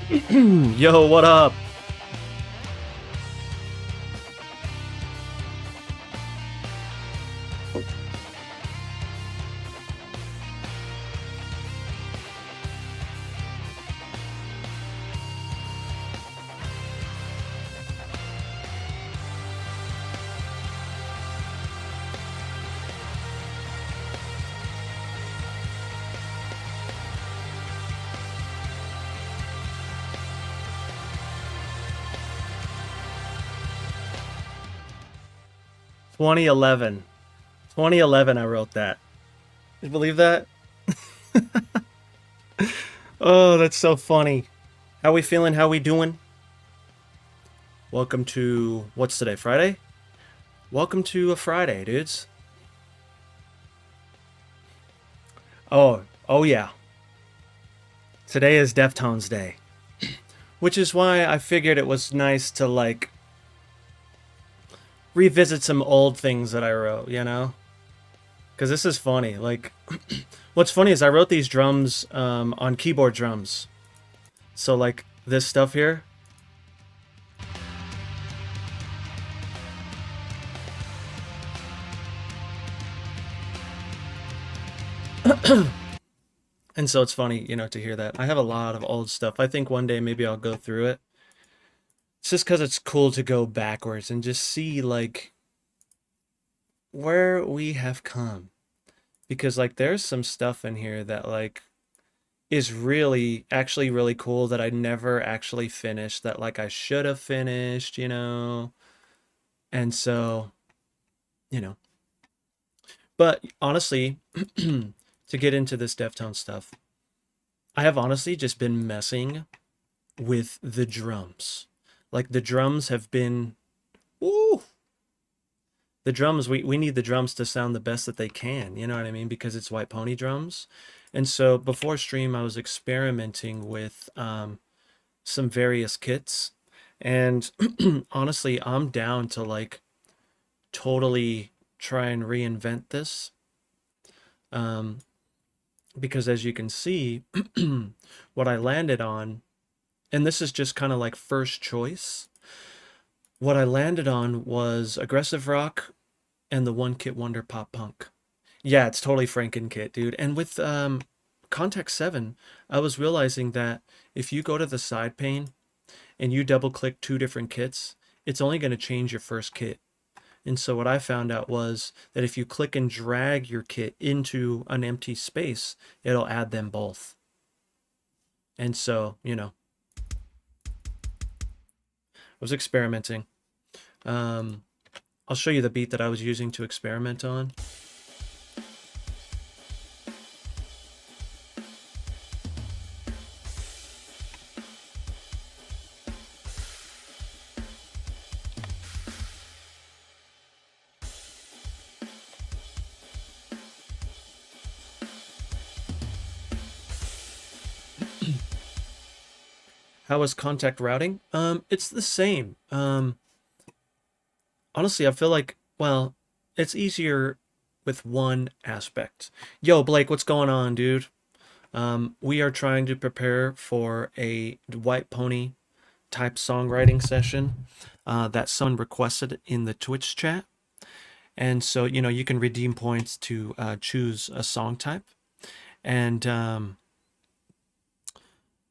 Yo, what up? (2011). 2011 I wrote that. You believe that? Oh, that's so funny. How we feeling? How we doing? Welcome to what's today? Friday? Welcome to a Friday, dudes. Oh yeah. Today is Deftones Day, which is why I figured it was nice to like revisit some old things that I wrote, you know? Because this is funny. Like, what's funny is I wrote these drums on keyboard drums. So, like, this stuff here. And so it's funny, you know, to hear that. I have a lot of old stuff. I think one day maybe I'll go through it. It's just because it's cool to go backwards and just see, like, where we have come. Because, like, there's some stuff in here that, like, is really actually really cool that I never actually finished that like I should have finished, you know. And so, you know. But honestly, to get into this Deftone stuff, I have honestly just been messing with the drums. Like the drums have been ooh, the drums we need the drums to sound the best that they can, you know what I mean? Because it's White Pony drums. And so before stream I was experimenting with some various kits. And honestly, I'm down to like totally try and reinvent this. Um, because as you can see, what I landed on, and this is just kind of like first choice, what I landed on was aggressive rock and the one kit wonder pop punk. Yeah, it's totally Franken kit, dude. And with Contact 7, I was realizing that if you go to the side pane and you double click two different kits, it's only going to change your first kit. And so what I found out was that if you click and drag your kit into an empty space, it'll add them both. And so, you know, I was experimenting. I'll show you the beat that I was using to experiment on. How is contact routing? It's the same. Honestly, I feel like, well, it's easier with one aspect. Yo, Blake, what's going on, dude? We are trying to prepare for a White Pony type songwriting session that someone requested in the Twitch chat. And so, you know, you can redeem points to choose a song type. And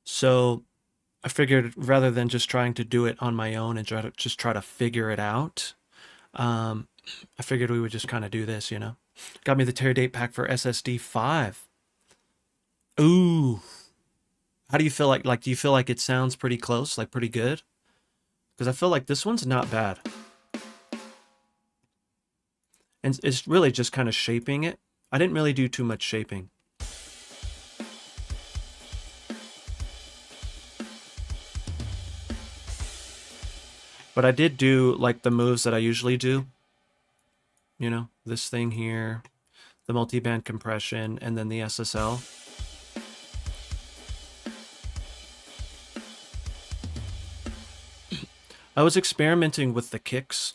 so I figured rather than just trying to do it on my own and try to figure it out, I figured we would just kind of do this, you know. Got me the tear date pack for SSD 5. Ooh. How do you feel like do you feel like it sounds pretty close, like pretty good? Because I feel like this one's not bad. And it's really just kind of shaping it. I didn't really do too much shaping. But I did do like the moves that I usually do. You know, this thing here, the multi-band compression, and then the SSL. I was experimenting with the kicks.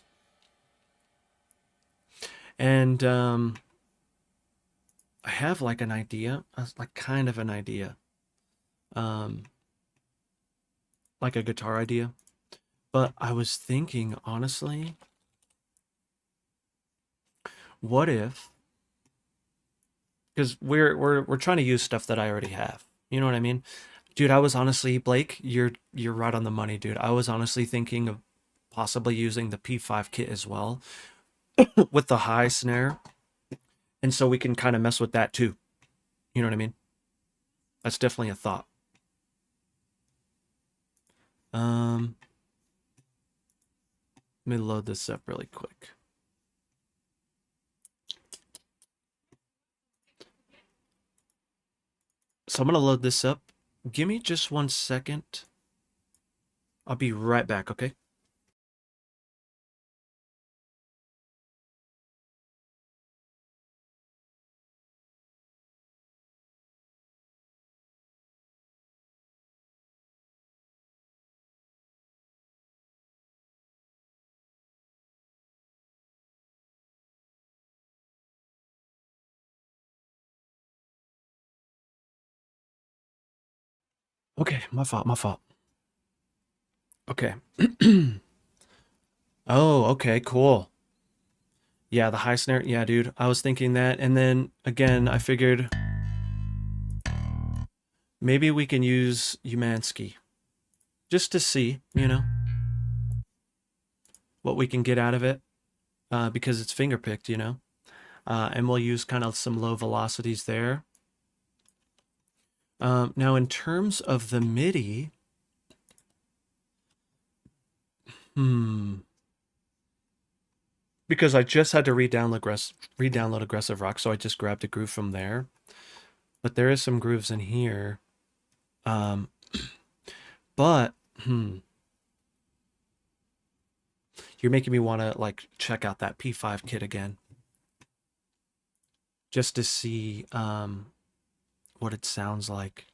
And I have like an idea, like kind of an idea. like a guitar idea. But I was thinking, honestly, what if, because we're trying to use stuff that I already have. You know what I mean? Dude, I was honestly, Blake, you're right on the money, dude. I was honestly thinking of possibly using the P5 kit as well with the high snare. And so we can kind of mess with that too. You know what I mean? That's definitely a thought. Let me load this up really quick. So I'm going to load this up. Give me just 1 second. I'll be right back, okay? Okay, my fault, my fault. Okay. Oh, okay, cool. Yeah, the high snare. Yeah, dude. I was thinking that. And then again, I figured maybe we can use Umansky just to see, you know, what we can get out of it because it's fingerpicked, you know. And we'll use kind of some low velocities there. Now, in terms of the MIDI, because I just had to re-download Aggressive Rock, so I just grabbed a groove from there. But there is some grooves in here. But you're making me want to like check out that P5 kit again, just to see what it sounds like.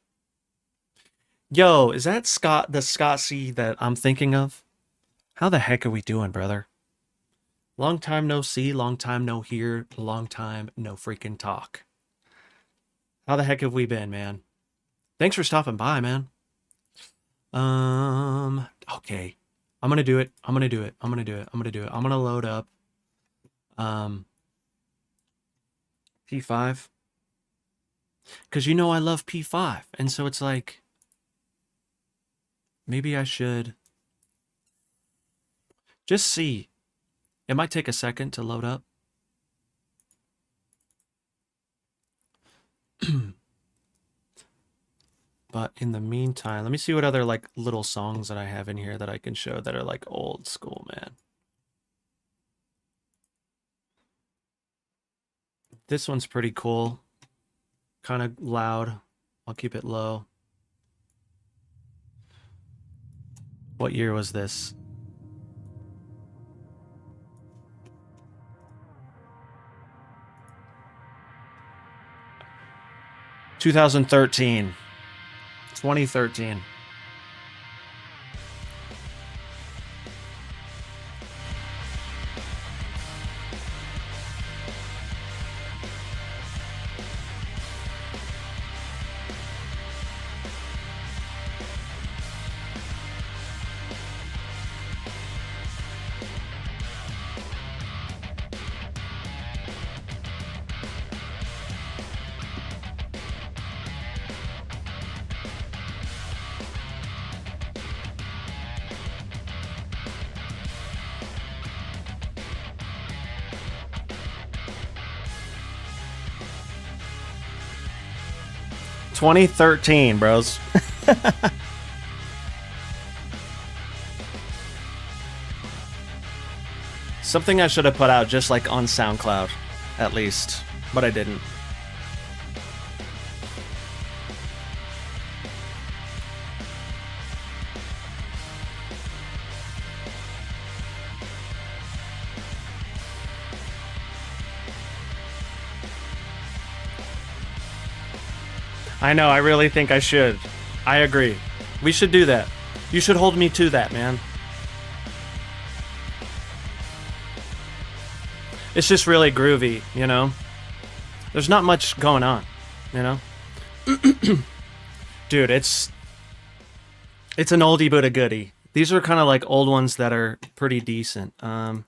Yo, is that the Scott C that I'm thinking of? How the heck are we doing, brother? Long time no see, long time no hear, long time no freaking talk. How the heck have we been, man? Thanks for stopping by, man. Okay. I'm gonna do it. I'm gonna do it. I'm gonna do it. I'm gonna do it. I'm gonna load up P5. Because you know I love P5. And so it's like, maybe I should just see. It might take a second to load up. But in the meantime, let me see what other like little songs that I have in here that I can show that are like old school, man. This one's pretty cool. Kind of loud. I'll keep it low. What year was this? (2013). 2013. (2013), bros. Something I should have put out just like on SoundCloud, at least, but I didn't. I know, I really think I should. I agree. We should do that. You should hold me to that, man. It's just really groovy, you know? There's not much going on, you know? Dude, it's It's an oldie but a goodie. These are kind of like old ones that are pretty decent. So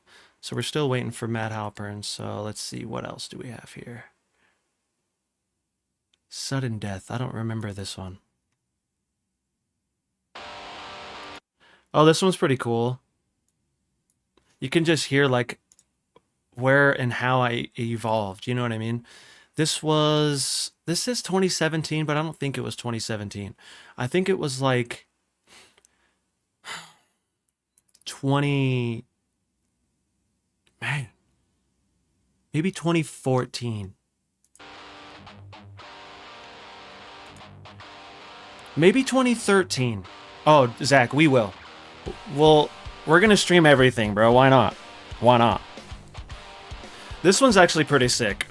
we're still waiting for Matt Halpern. So let's see, what else do we have here? Sudden Death. I don't remember this one. Oh, this one's pretty cool. You can just hear like where and how I evolved. You know what I mean? This is 2017, but I don't think it was 2017. I think it was like 20, man, maybe 2014. Maybe 2013. Oh, Zach, we will. Well, we're gonna stream everything, bro. Why not? Why not? This one's actually pretty sick.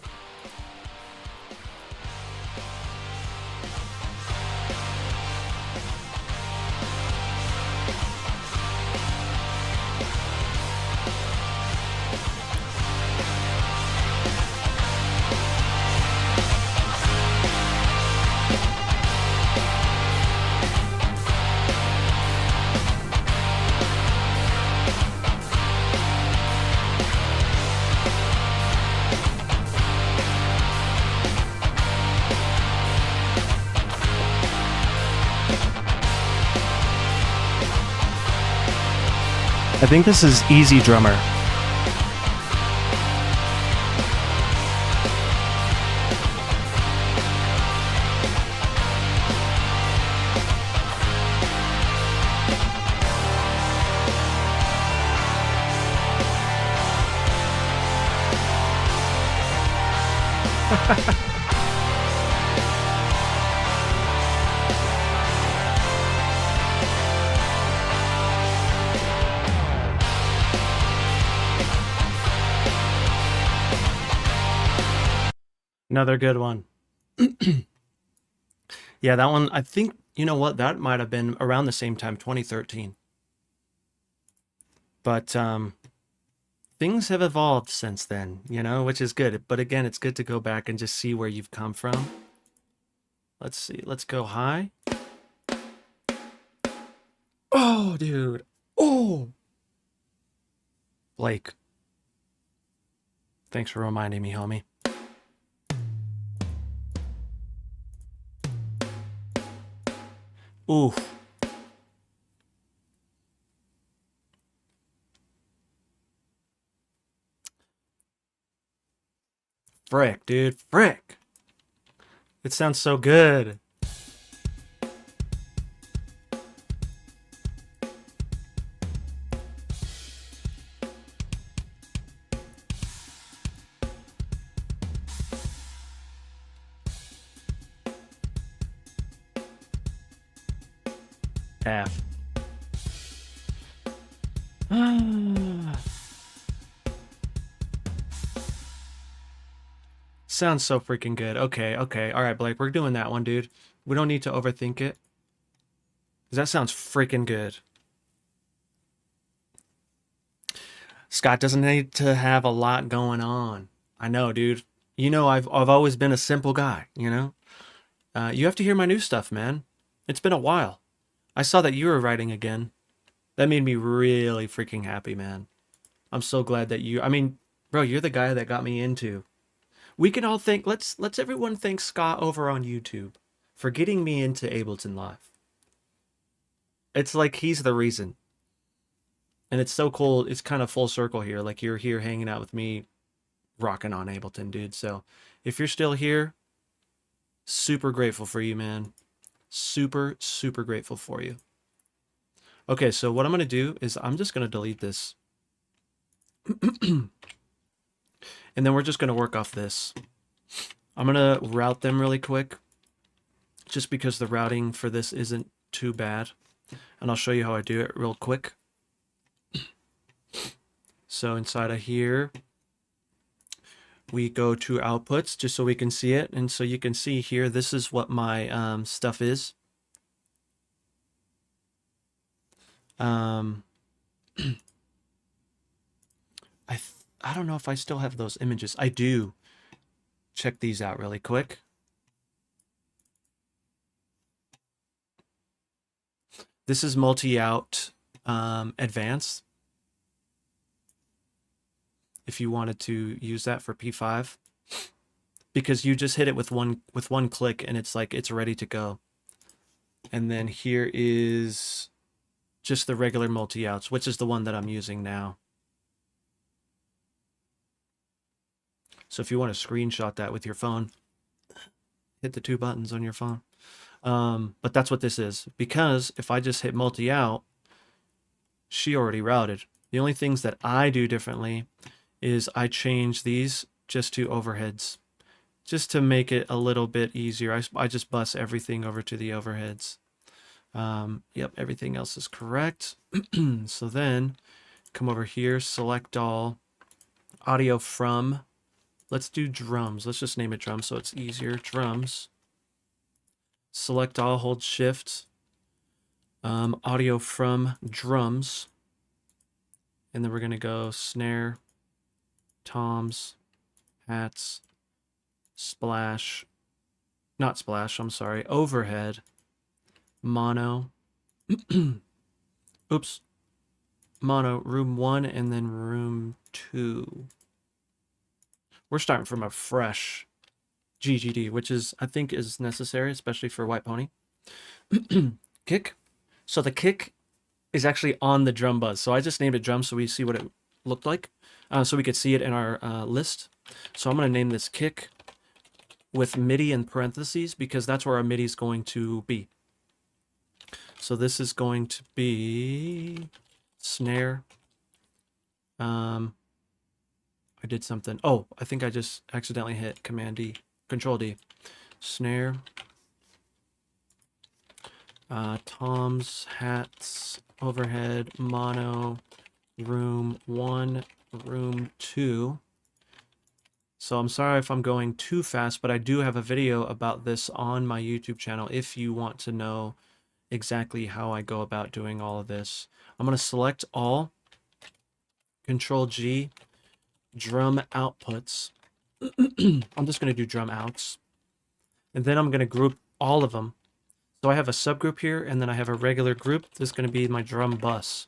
I think this is Easy Drummer. Another good one. Yeah, that one, I think, you know what, that might have been around the same time, 2013. But things have evolved since then, you know, which is good. But again, it's good to go back and just see where you've come from. Let's see. Let's go high. Oh, dude. Oh. Blake. Thanks for reminding me, homie. Ooh. Frick, dude. Frick. It sounds so good. F. Sounds so freaking good. Okay, okay. All right, Blake, we're doing that one, dude. We don't need to overthink it. 'Cause that sounds freaking good. Scott doesn't need to have a lot going on. I know, dude. You know, I've always been a simple guy, you know? You have to hear my new stuff, man. It's been a while. I saw that you were writing again. That made me really freaking happy, man. I'm so glad that I mean, bro, you're the guy that got me into. We can all thank, let's everyone thank Scott over on YouTube for getting me into Ableton Live. It's like he's the reason. And it's so cool. It's kind of full circle here. Like you're here hanging out with me, rocking on Ableton, dude. So if you're still here, super grateful for you, man. Super, super grateful for you. Okay, so what I'm going to do is I'm just going to delete this. And then we're just going to work off this. I'm going to route them really quick, just because the routing for this isn't too bad. And I'll show you how I do it real quick. So inside of here, we go to outputs just so we can see it. And so you can see here, this is what my stuff is. I don't know if I still have those images. I do. Check these out really quick. This is multi-out advanced. If you wanted to use that for P5, because you just hit it with one click and it's like it's ready to go. And then here is just the regular multi-outs, which is the one that I'm using now. So if you want to screenshot that with your phone, hit the 2 buttons on your phone. But that's what this is. Because if I just hit multi-out, she already routed. The only things that I do differently is I change these just to overheads, just to make it a little bit easier. I just bus everything over to the overheads. Yep, everything else is correct. So then come over here, select all, audio from, let's do drums. Let's just name it drums so it's easier. Drums. Select all, hold shift, audio from drums. And then we're going to go snare, toms, hats, splash, not splash, I'm sorry, overhead, mono, oops, mono, room 1, and then room 2. We're starting from a fresh GGD, which is, I think, is necessary, especially for White Pony. Kick. So the kick is actually on the drum buzz. So I just named it drum so we see what it looked like, so we could see it in our list. So I'm going to name this kick with MIDI in parentheses because that's where our MIDI is going to be. So this is going to be snare. I did something. Oh, I think I just accidentally hit Command D, Control D. Snare. Toms, hats, overhead, mono, room 1, room 2. So I'm sorry if I'm going too fast, but I do have a video about this on my YouTube channel if you want to know exactly how I go about doing all of this. I'm going to select all, Control G, drum outputs. I'm just going to do drum outs. And then I'm going to group all of them. So I have a subgroup here, and then I have a regular group. This is going to be my drum bus.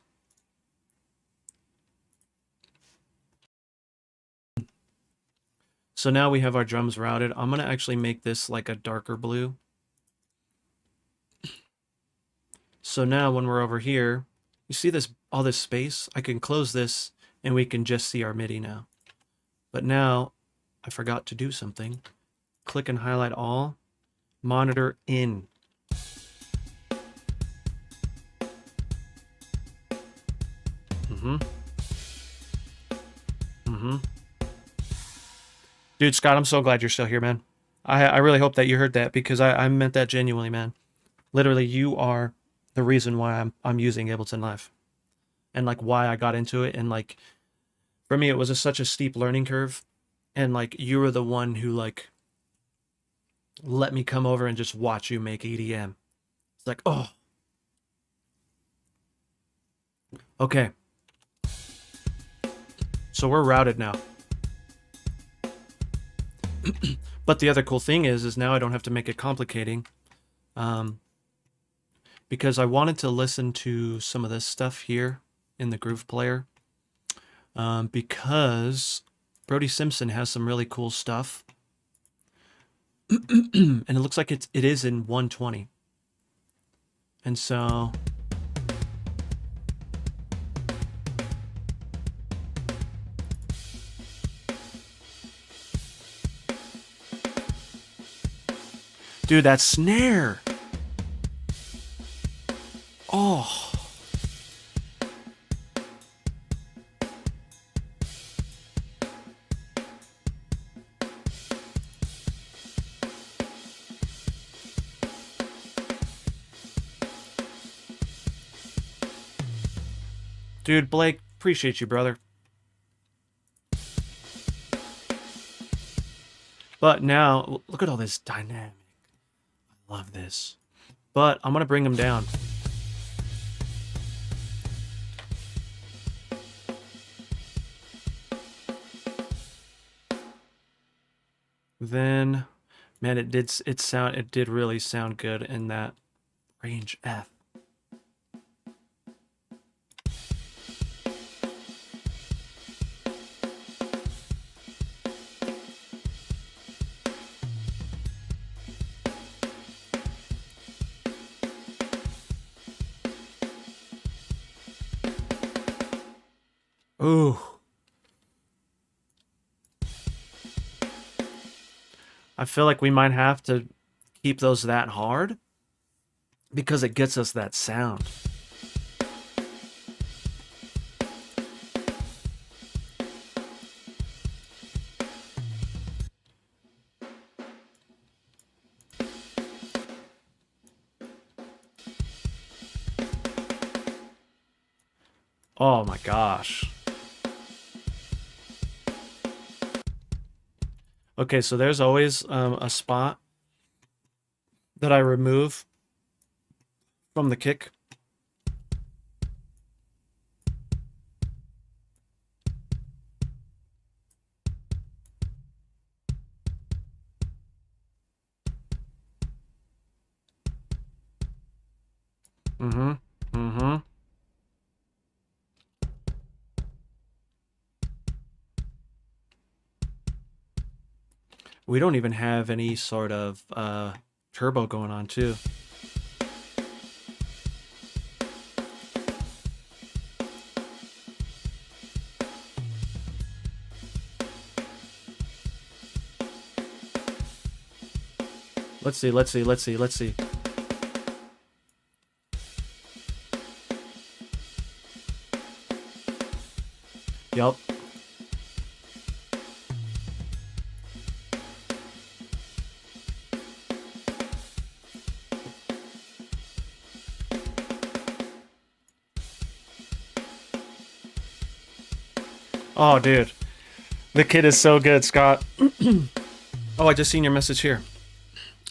So now we have our drums routed. I'm going to actually make this like a darker blue. So now when we're over here, you see this, all this space? I can close this and we can just see our MIDI now. But now I forgot to do something. Click and highlight all, monitor in. Dude, Scott, I'm so glad you're still here, man. I really hope that you heard that because I meant that genuinely, man. Literally, you are the reason why I'm using Ableton Live. And like why I got into it. And like for me it was such a steep learning curve. And like you were the one who like let me come over and just watch you make EDM. It's like, oh. Okay. So we're routed now. But the other cool thing is now I don't have to make it complicating. Because I wanted to listen to some of this stuff here in the Groove Player. Because Brody Simpson has some really cool stuff. And it looks like it is in 120. And so... Dude, that snare! Oh! Dude, Blake, appreciate you, brother. But now, look at all this dynamic. I love this. But I'm going to bring them down. Then, man, it did really sound good in that range F. Ooh. I feel like we might have to keep those that hard because it gets us that sound. Oh my gosh. Okay, so there's always a spot that I remove from the kick. Mm-hmm. Mm-hmm. We don't even have any sort of turbo going on too. Let's see, let's see, let's see, let's see. Yup. Oh, dude. The kid is so good, Scott. Oh, I just seen your message here.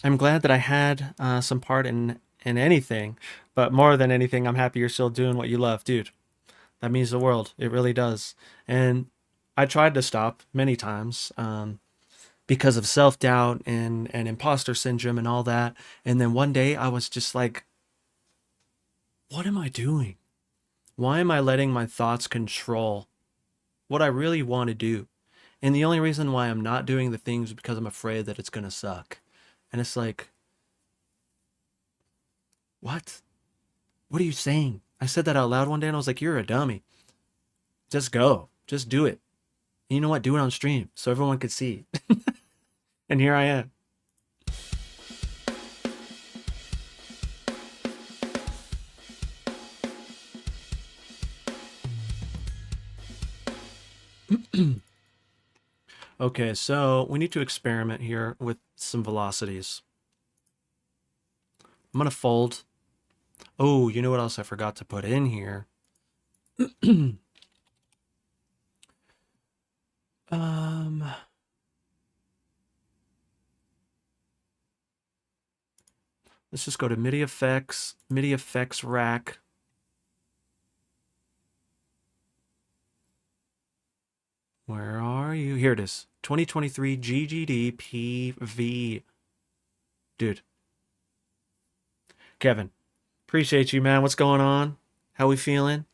I'm glad that I had some part in anything, but more than anything, I'm happy you're still doing what you love, dude. That means the world. It really does. And I tried to stop many times because of self doubt and imposter syndrome and all that. And then one day I was just like, what am I doing? Why am I letting my thoughts control what I really want to do? And the only reason why I'm not doing the things is because I'm afraid that it's going to suck. And it's like, what? What are you saying? I said that out loud one day and I was like, you're a dummy. Just go. Just do it. And you know what? Do it on stream so everyone could see. And here I am. Okay, so we need to experiment here with some velocities. I'm going to fold. Oh, you know what else I forgot to put in here? um, let's just go to MIDI effects rack. Where are you? Here it is. 2023 GGD PV. Dude. Kevin, appreciate you, man. What's going on? How we feeling?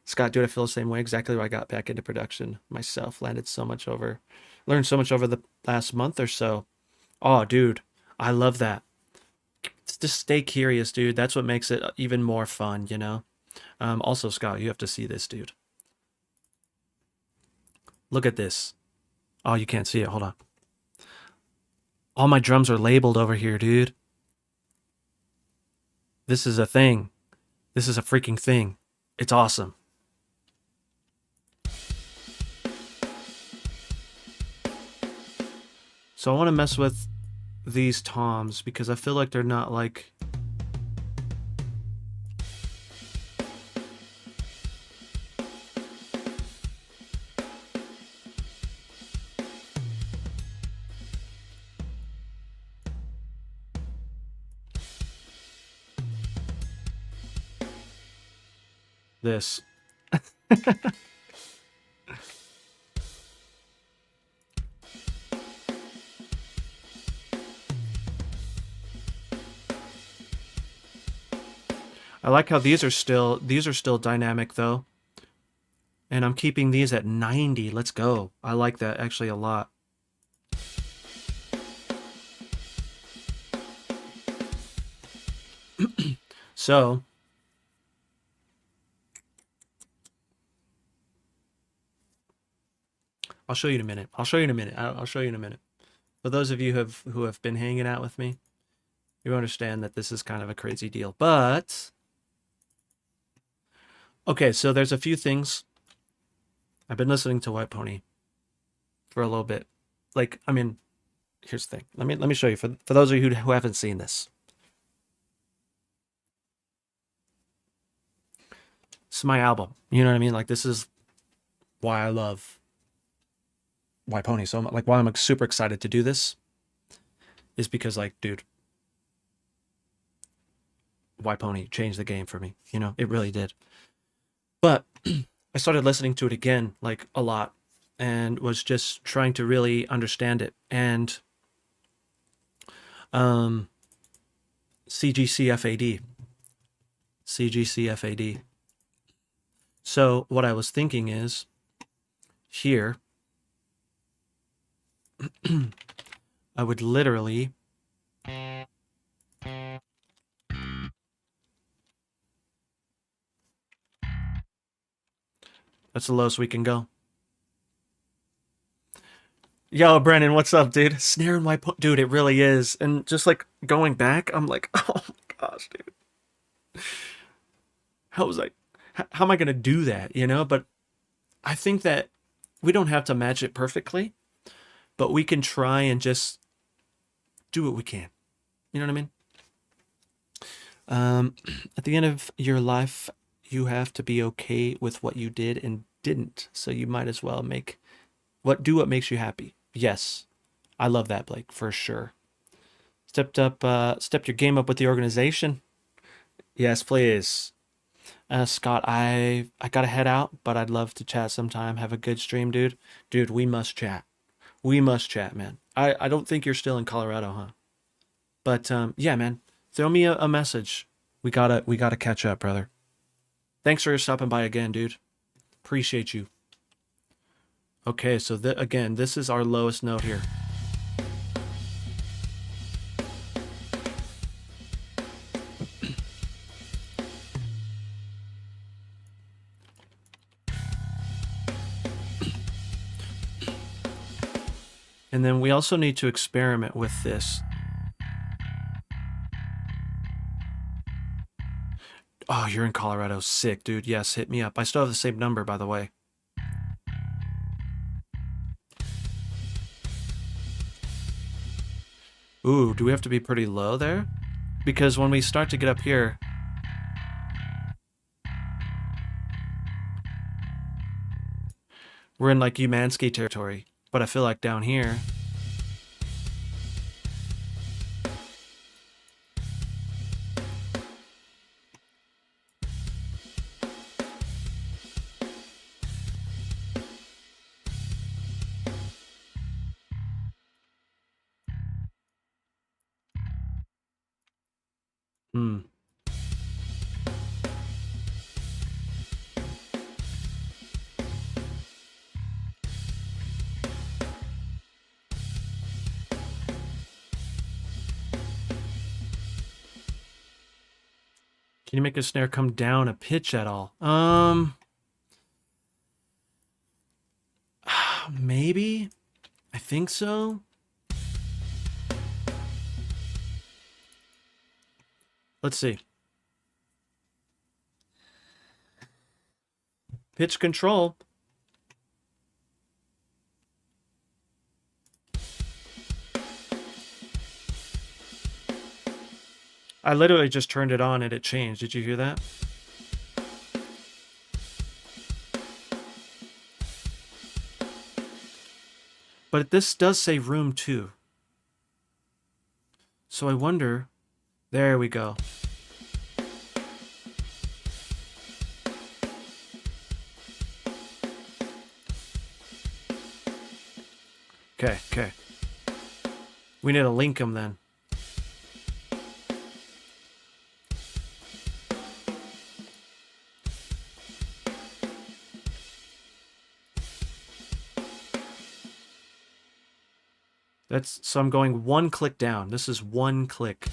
Scott, dude, I feel the same way. Exactly why I got back into production myself. Learned so much over the last month or so. Oh, dude, I love that. Just stay curious, dude. That's what makes it even more fun, you know? Also, Scott, you have to see this, dude. Look at this. Oh, you can't see it. Hold on. All my drums are labeled over here, dude. This is a thing. This is a freaking thing. It's awesome. So I want to mess with these toms because I feel like they're not like... this. I like how these are still dynamic though. And I'm keeping these at 90. Let's go. I like that actually a lot. So I'll show you in a minute. I'll show you in a minute. I'll show you in a minute. For those of you who have been hanging out with me, you understand that this is kind of a crazy deal. But okay, so there's a few things. I've been listening to White Pony for a little bit. Like, I mean, here's the thing. Let me show you for those of you who haven't seen this. This is my album. You know what I mean? Like, this is why I love White Pony so much. Like, why I'm super excited to do this is because, like, dude, White Pony changed the game for me. You know, it really did. But I started listening to it again, like, a lot, and was just trying to really understand it. And CGCFAD. CGCFAD. So what I was thinking is, here, I would literally that's the lowest we can go. Yo, Brennan, what's up, dude? Snare and White Pony. Dude, it really is. And just like going back, I'm like, oh my gosh, dude. How am I going to do that, you know? But I think that we don't have to match it perfectly, but we can try and just do what we can. You know what I mean? At the end of your life, you have to be okay with what you did and didn't. So you might as well do what makes you happy. Yes. I love that, Blake, for sure. Stepped your game up with the organization. Yes, please. Scott, I gotta head out, but I'd love to chat sometime. Have a good stream, dude. Dude, we must chat. We must chat, man. I don't think you're still in Colorado, huh? But yeah, man. Throw me a message. We gotta catch up, brother. Thanks for stopping by again, dude. Appreciate you. Okay, so again, this is our lowest note here. And then we also need to experiment with this. Oh, you're in Colorado. Sick, dude. Yes, hit me up. I still have the same number, by the way. Ooh, do we have to be pretty low there? Because when we start to get up here... we're in, like, Umansky territory. But I feel like down here... Hmm. Can you make a snare come down a pitch at all? Maybe? I think so. Let's see. Pitch control. I literally just turned it on and it changed. Did you hear that? But this does say room 2. So I wonder... There we go. Okay. We need to link them then. So I'm going 1 click down. This is 1 click.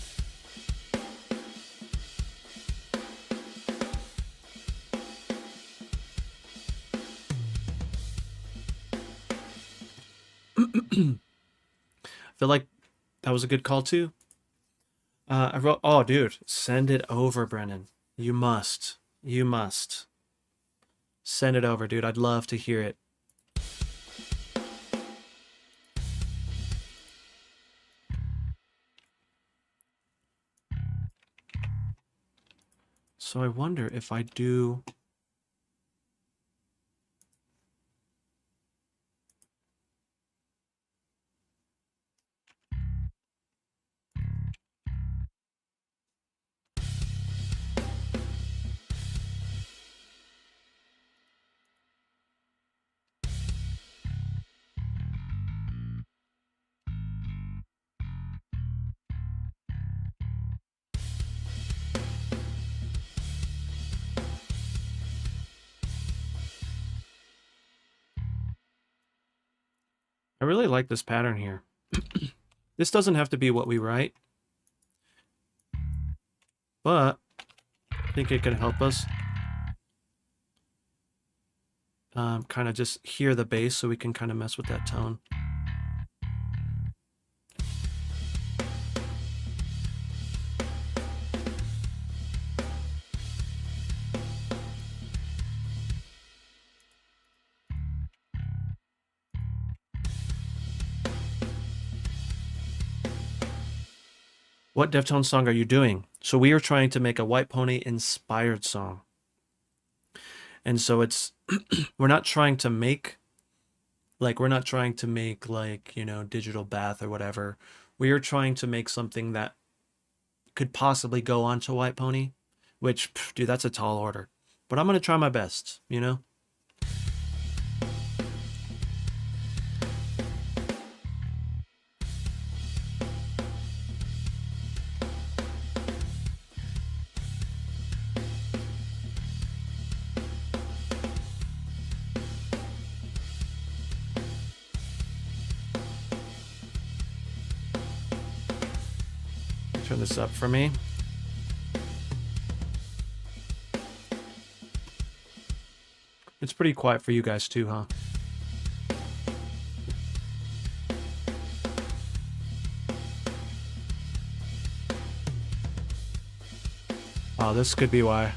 feel like that was a good call too. I wrote, oh, dude, send it over, Brennan. You must. You must. Send it over, dude. I'd love to hear it. So I wonder if I do... I really like this pattern here. This doesn't have to be what we write, but I think it can help us kind of just hear the bass so we can kind of mess with that tone. What Deftones song are you doing? So we are trying to make a White Pony inspired song. And so it's, we're not trying to make, like, you know, Digital Bath or whatever. We are trying to make something that could possibly go onto White Pony, which, dude, that's a tall order. But I'm going to try my best, you know? Turn this up for me. It's pretty quiet for you guys too, huh? Oh, this could be why.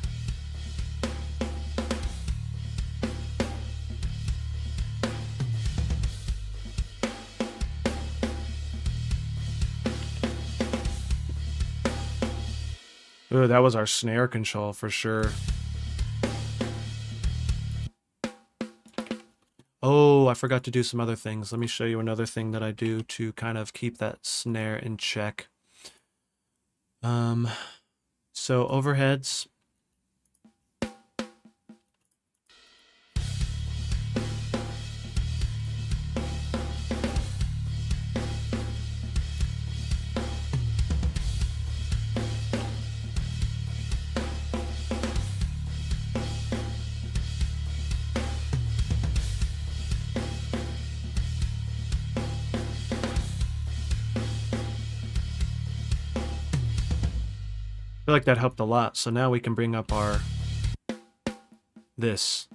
Ooh, that was our snare control for sure. Oh, I forgot to do some other things. Let me show you another thing that I do to kind of keep that snare in check. So overheads. I feel like that helped a lot. So now we can bring up our this.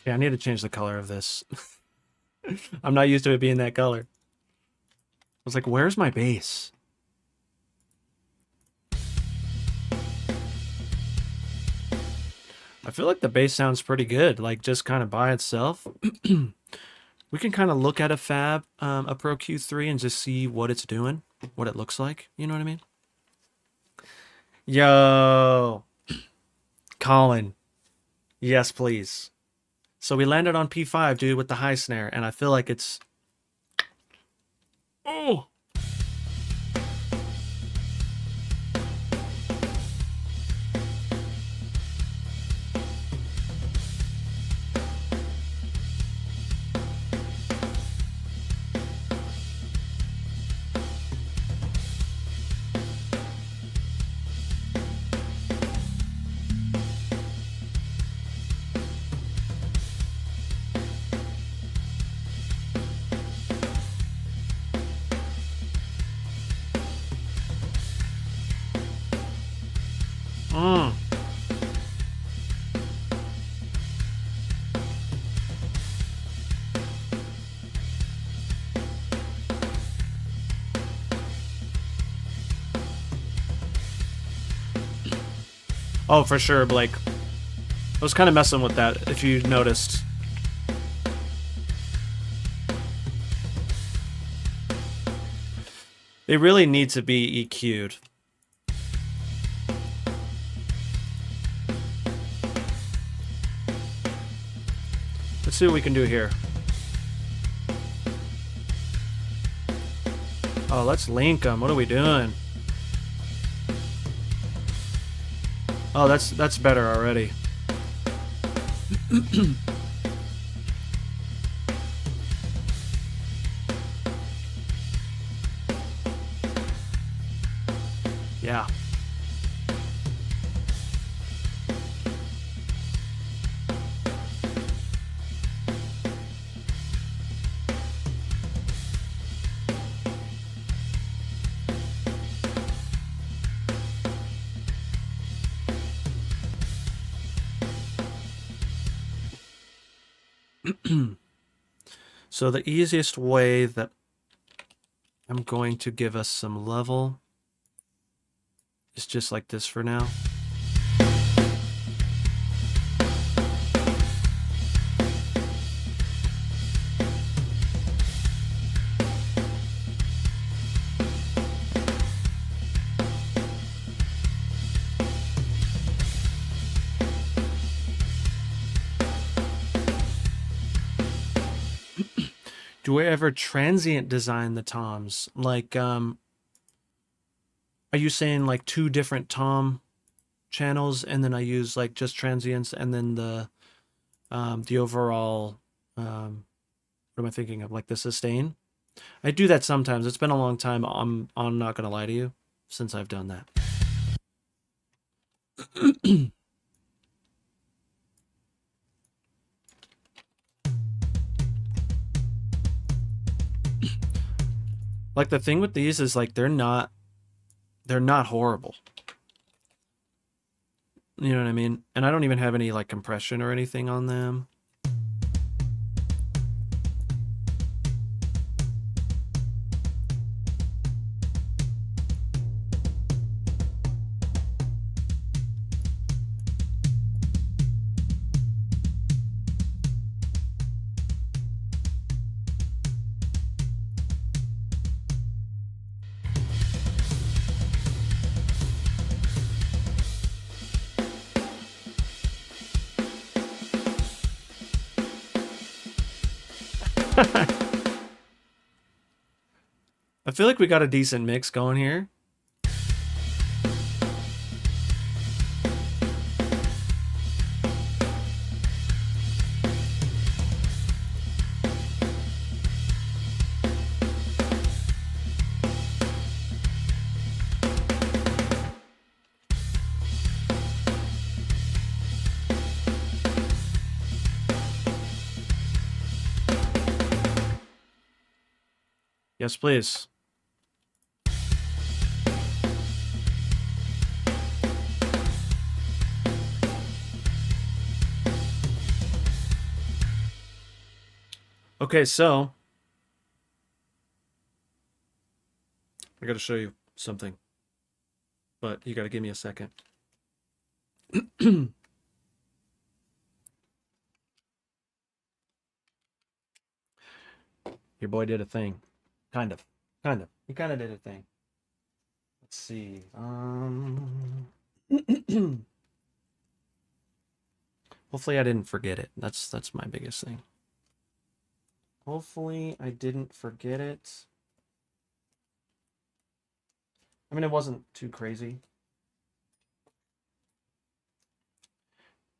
Yeah, I need to change the color of this. I'm not used to it being that color. I was like, where's my bass? I feel like the bass sounds pretty good, like just kind of by itself. We can kind of look at a Fab, a Pro Q3 and just see what it's doing, what it looks like. You know what I mean? Yo, Colin. Yes, please. So we landed on P5, dude, with the high snare, and I feel like it's... Oh! Mm. Oh, for sure, Blake. I was kind of messing with that, if you noticed. They really need to be EQ'd. Let's see what we can do here. Oh, let's link them. What are we doing? Oh, that's better already. Yeah. So the easiest way that I'm going to give us some level is just like this for now. Do I ever transient design the toms? Like, are you saying like two different tom channels and then I use like just transients and then the overall, what am I thinking of? Like the sustain? I do that sometimes. It's been a long time. I'm not going to lie to you since I've done that. Like the thing with these is like they're not horrible. You know what I mean? And I don't even have any like compression or anything on them. I feel like we got a decent mix going here. Yes, please. Okay, so I got to show you something, but you got to give me a second. Your boy did a thing. Kind of. He kind of did a thing. Let's see. Hopefully I didn't forget it. That's my biggest thing. Hopefully I didn't forget it. I mean, it wasn't too crazy.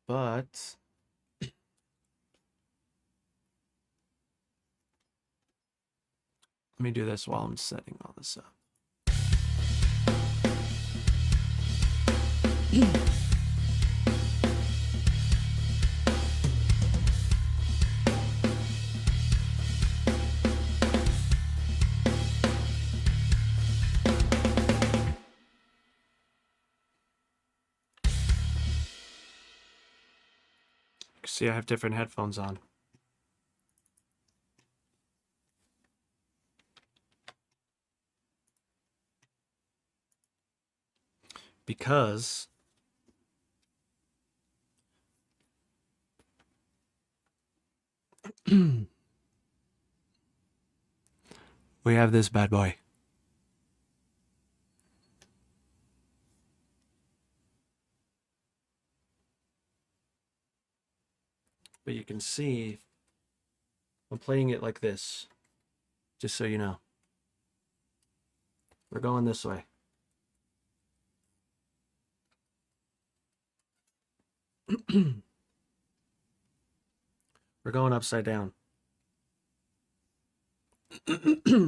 But let me do this while I'm setting all this up. See, I have different headphones on. Because we have this bad boy. But you can see I'm playing it like this, just so you know. We're going this way. We're going upside down.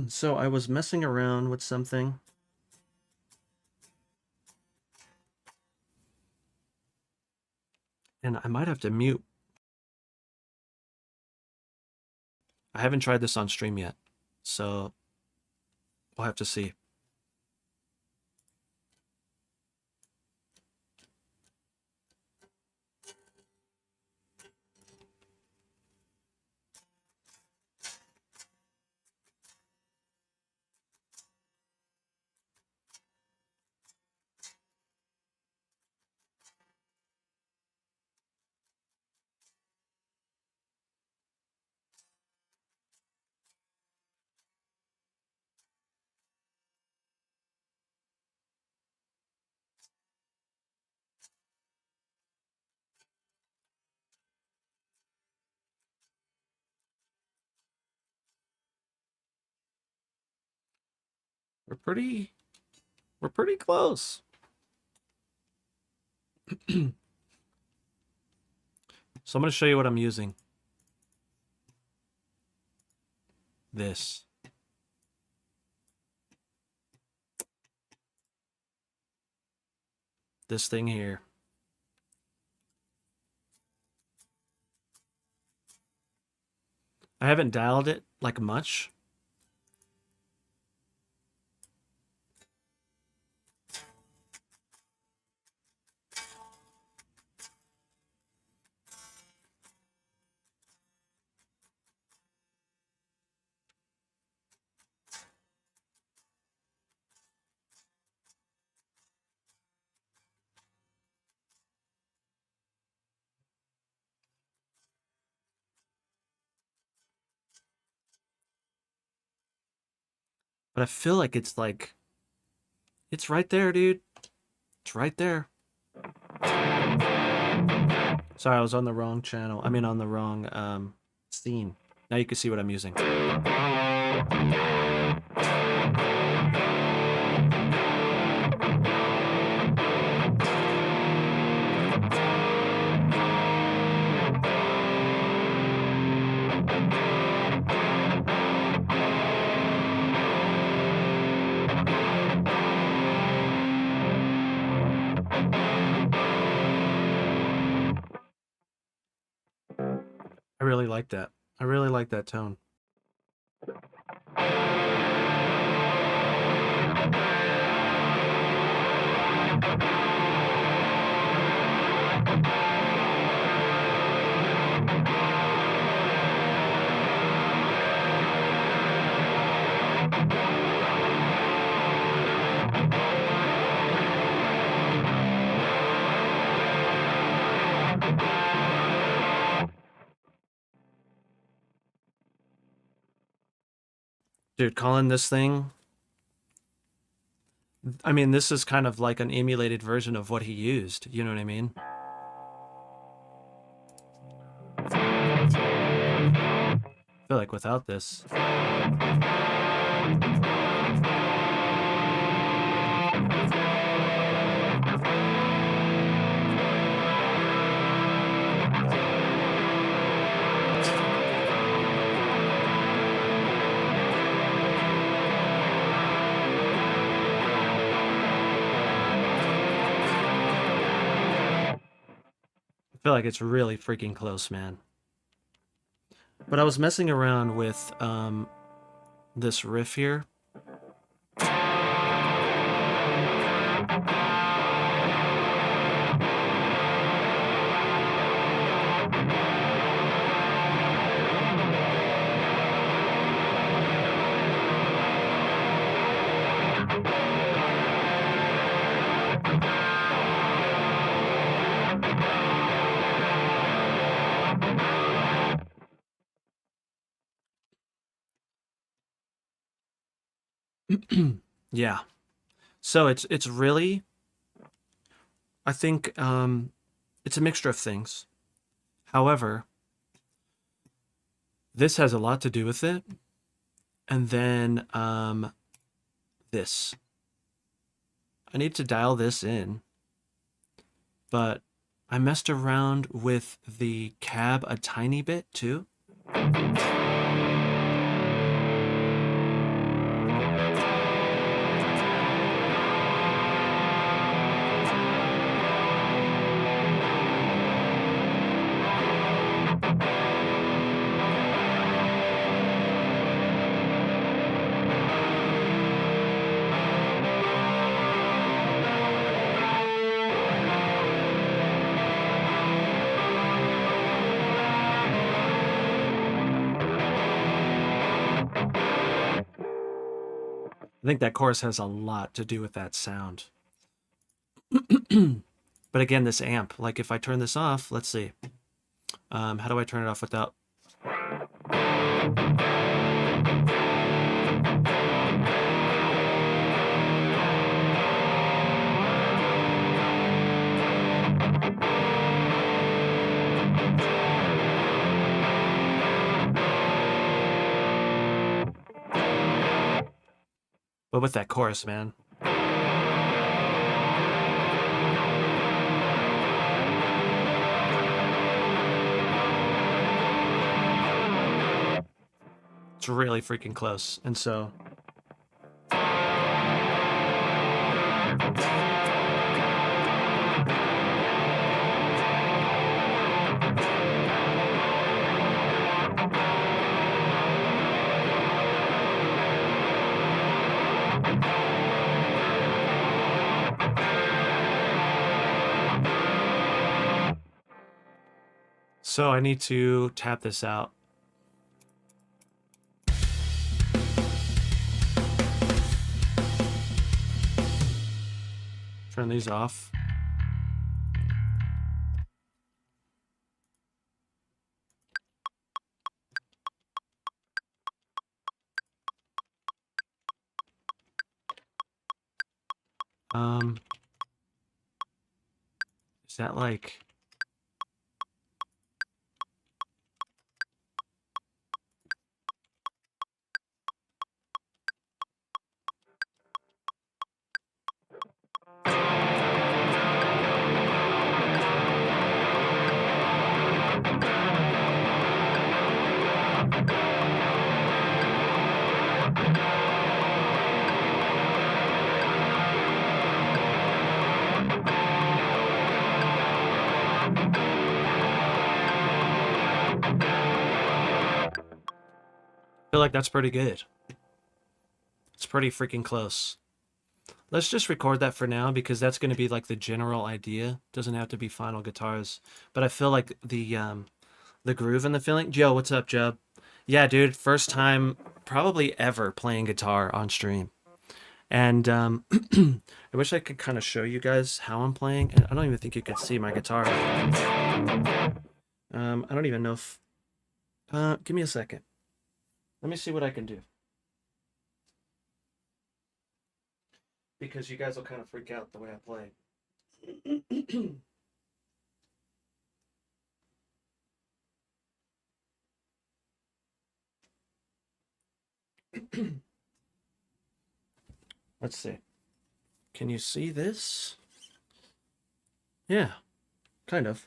So I was messing around with something. And I might have to mute. I haven't tried this on stream yet, so we'll have to see. We're pretty close. So I'm going to show you what I'm using. This. This thing here. I haven't dialed it like much. But I feel like it's right there, dude. It's right there. Sorry, I was on the wrong channel. I mean, on the wrong scene. Now you can see what I'm using. I really like that. I really like that tone. Dude, calling this thing, I mean, this is kind of like an emulated version of what he used. You know what I mean? I feel like without this. I feel like it's really freaking close, man. But I was messing around with this riff here. Yeah. So it's really, I think it's a mixture of things. However, this has a lot to do with it. And then this. I need to dial this in, but I messed around with the cab a tiny bit too. I think that chorus has a lot to do with that sound. But again, this amp, like if I turn this off, let's see. How do I turn it off without... But with that chorus, man. It's really freaking close. And so... So I need to tap this out. Turn these off. Is that like... I feel like that's pretty good. It's pretty freaking close. Let's just record that for now because that's going to be like the general idea. Doesn't have to be final guitars, but I feel like the groove and the feeling. Joe, what's up, Joe? Yeah, dude, first time probably ever playing guitar on stream. And I wish I could kind of show you guys how I'm playing. And I don't even think you could see my guitar. I don't even know if... give me a second. Let me see what I can do. Because you guys will kind of freak out the way I play. Let's see. Can you see this? Yeah, kind of.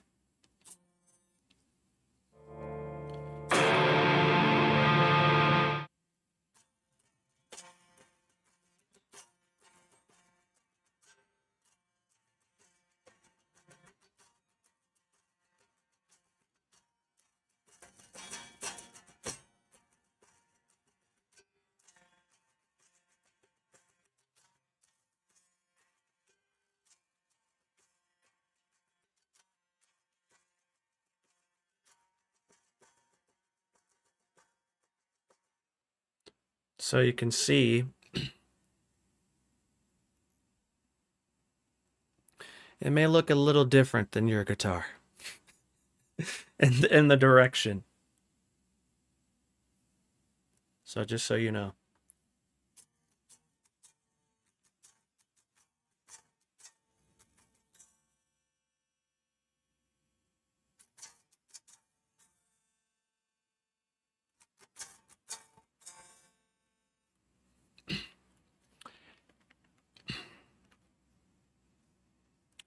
So you can see it may look a little different than your guitar in the direction. So just so you know.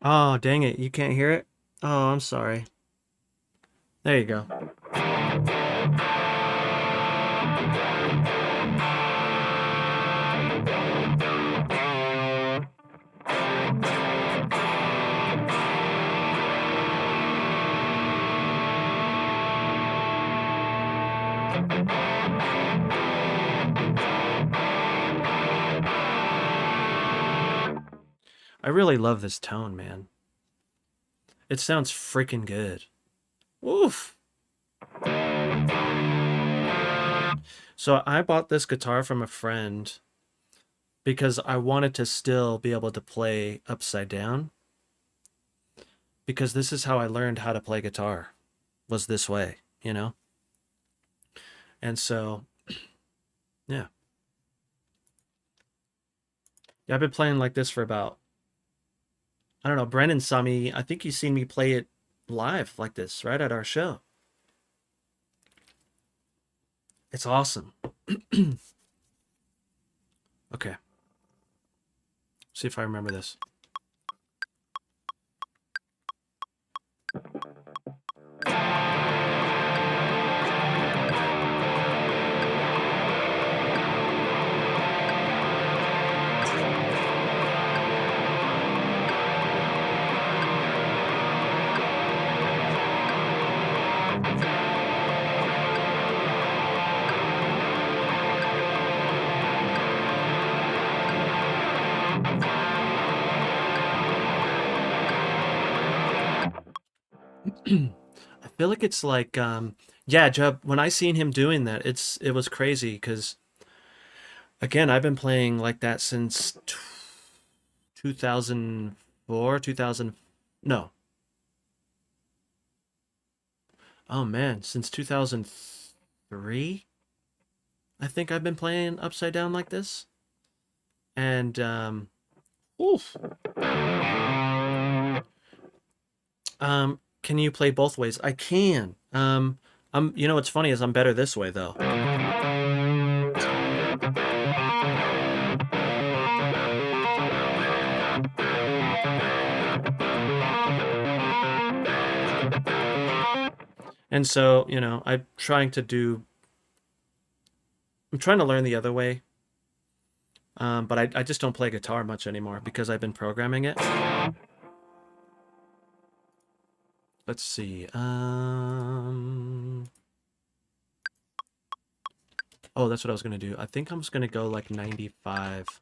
Oh, dang it. You can't hear it? Oh, I'm sorry. There you go. I really love this tone, man. It sounds freaking good. Oof. So I bought this guitar from a friend because I wanted to still be able to play upside down, because this is how I learned how to play guitar, was this way, you know? And so, yeah. Yeah, I've been playing like this for about, I don't know, Brennan saw me, I think he's seen me play it live like this, right at our show. It's awesome. Okay. See if I remember this. I feel like it's like yeah, Jeb, when I seen him doing that, it was crazy because again, I've been playing like that since 2004, 2000, no. Oh man, since 2003, I think I've been playing upside down like this. And oof. Can you play both ways? I can. You know what's funny is I'm better this way though. And so, you know, I'm trying to learn the other way. But I just don't play guitar much anymore because I've been programming it. Let's see. Oh, that's what I was gonna do. I think I'm just gonna go like 95.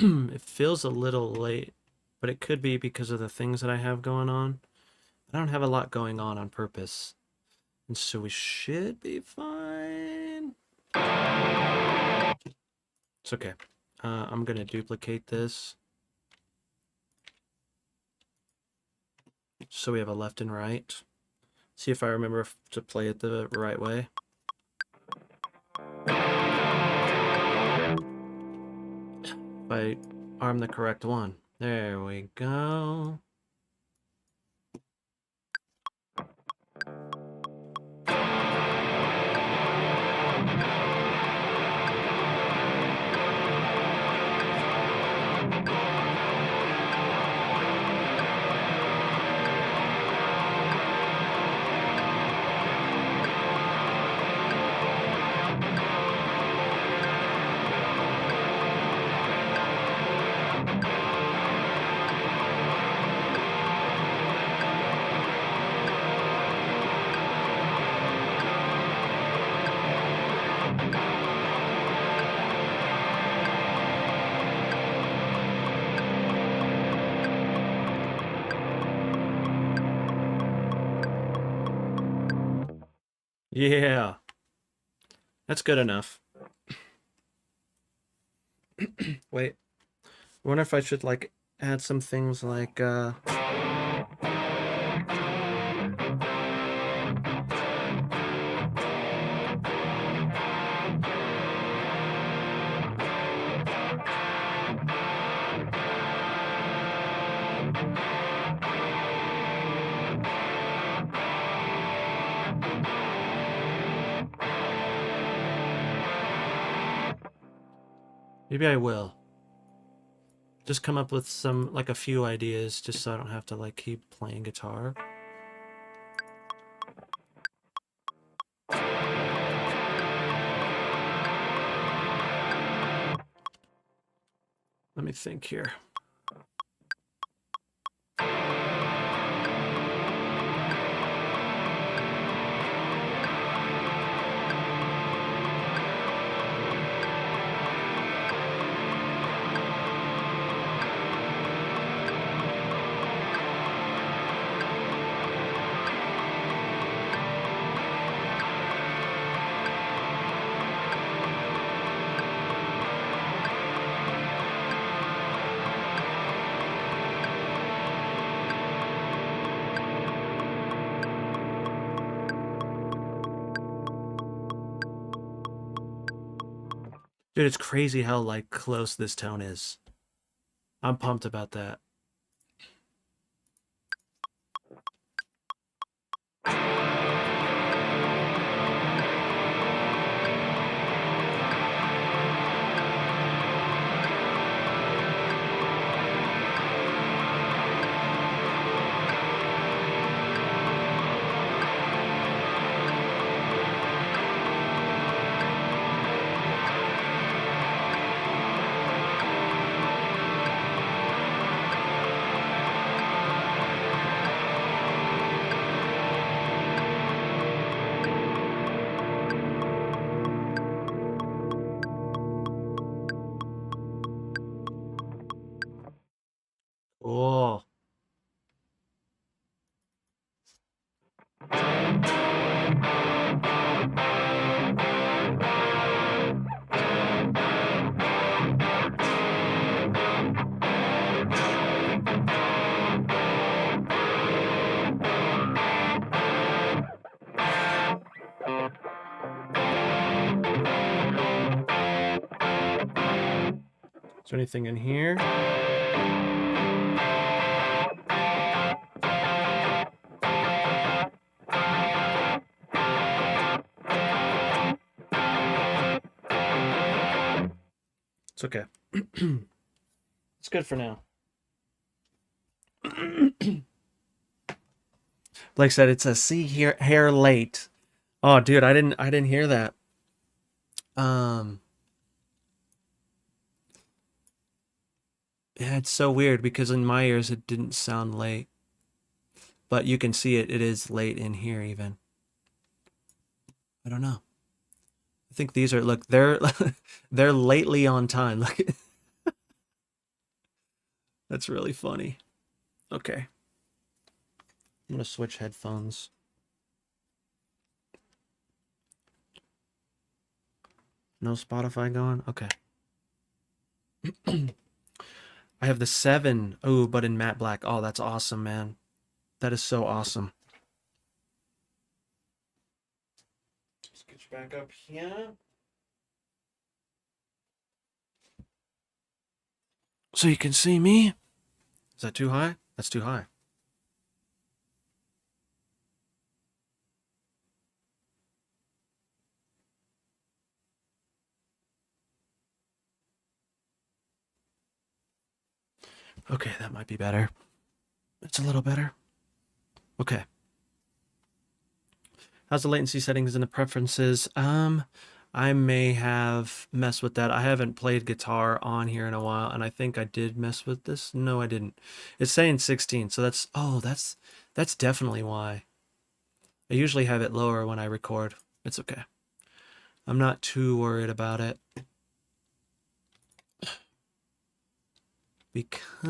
It feels a little late, but it could be because of the things that I have going on. I don't have a lot going on purpose. And so we should be fine. It's okay. I'm going to duplicate this. So we have a left and right. See if I remember to play it the right way. If I arm the correct one. There we go. Yeah, that's good enough. Wait, I wonder if I should like add some things like maybe I will just come up with some like a few ideas just so I don't have to like keep playing guitar. Let me think here. Dude, it's crazy how like close this tone is. I'm pumped about that. Oh, is there anything in here? It's okay. It's good for now. Blake said it's a see here hair late. Oh, dude, I didn't hear that. Um, yeah, it's so weird because in my ears it didn't sound late, but you can see it. It is late in here even. I don't know. I think these are look they're they're lately on time. Look, that's really funny. Okay, I'm gonna switch headphones. No Spotify going? Okay. I have the 7. Oh, but in matte black. Oh, that's awesome, man. That is so awesome. Let's get you back up here. So you can see me. Is that too high? That's too high. Okay, that might be better. It's a little better. Okay. How's the latency settings in the preferences? I may have messed with that. I haven't played guitar on here in a while, and I think I did mess with this. No, I didn't. It's saying 16, so that's definitely why. I usually have it lower when I record. It's okay. I'm not too worried about it. Because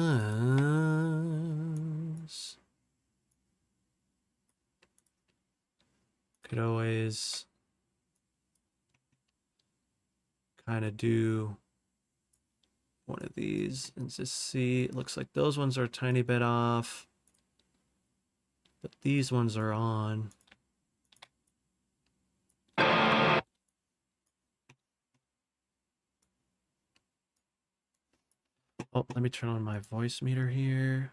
Could always kind of do one of these and just see. It looks like those ones are a tiny bit off, but these ones are on. Oh, let me turn on my voice meter here.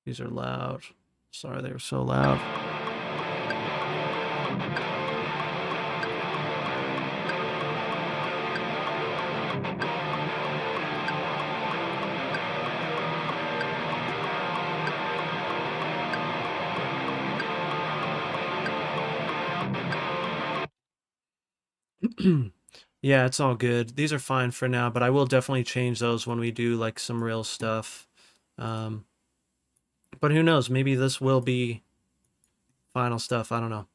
These are loud. Sorry they were so loud. Yeah, it's all good. These are fine for now, but I will definitely change those when we do like some real stuff. Um, but who knows? Maybe this will be final stuff. I don't know.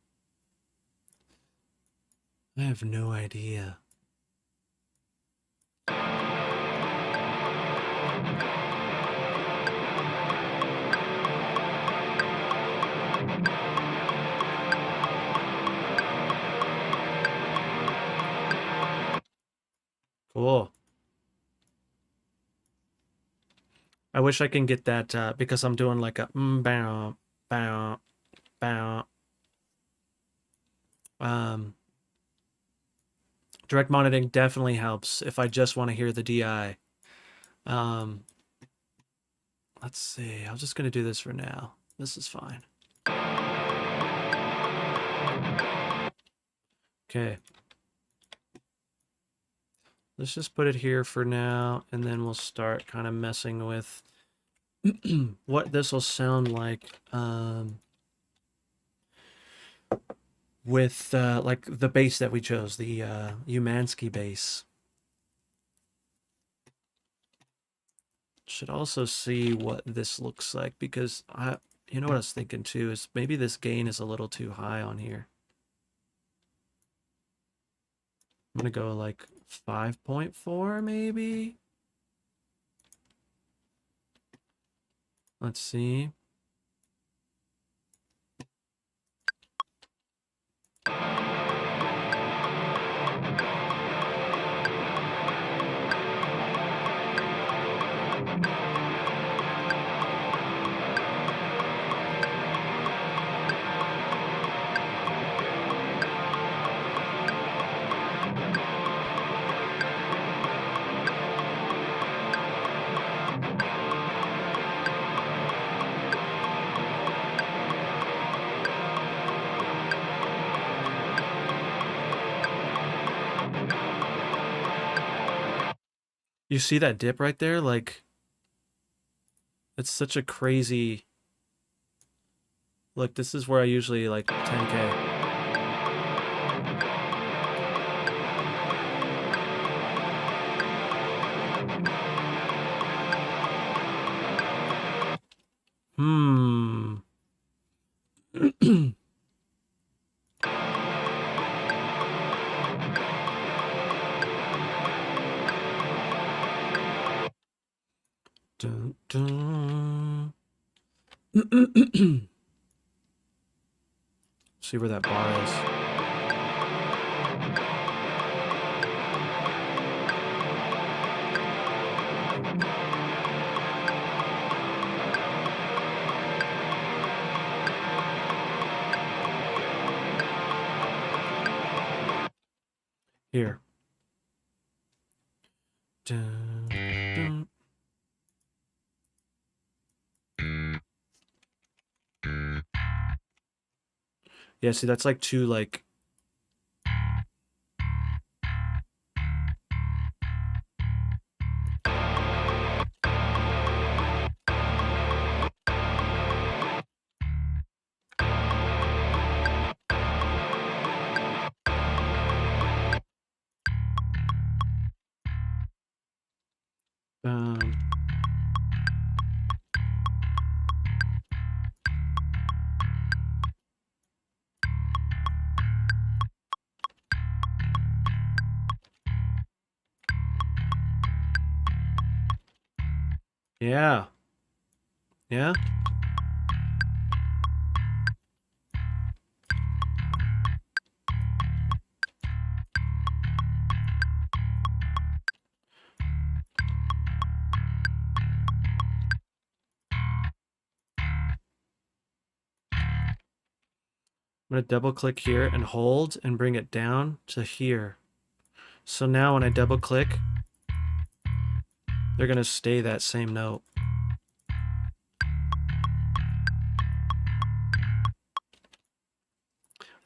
I have no idea. Cool. I wish I can get that because I'm doing like a bow, bow, bow. Um, direct monitoring definitely helps if I just want to hear the DI. Um, let's see. I'm just gonna do this for now. This is fine. Okay. Let's just put it here for now, and then we'll start kind of messing with what this will sound like with like the bass that we chose, the Umansky bass. Should also see what this looks like because you know what I was thinking too is maybe this gain is a little too high on here. I'm gonna go like 5.4 maybe. Let's see. You see that dip right there? Like, it's such a crazy... Look, this is where I usually like 10K. Hmm. Dun, dun. See where that bar is. Here. Dun, dun. Yeah, see, that's like too like... Um, Yeah. Yeah. I'm going to double click here and hold and bring it down to here. So now when I double click, they're going to stay that same note. I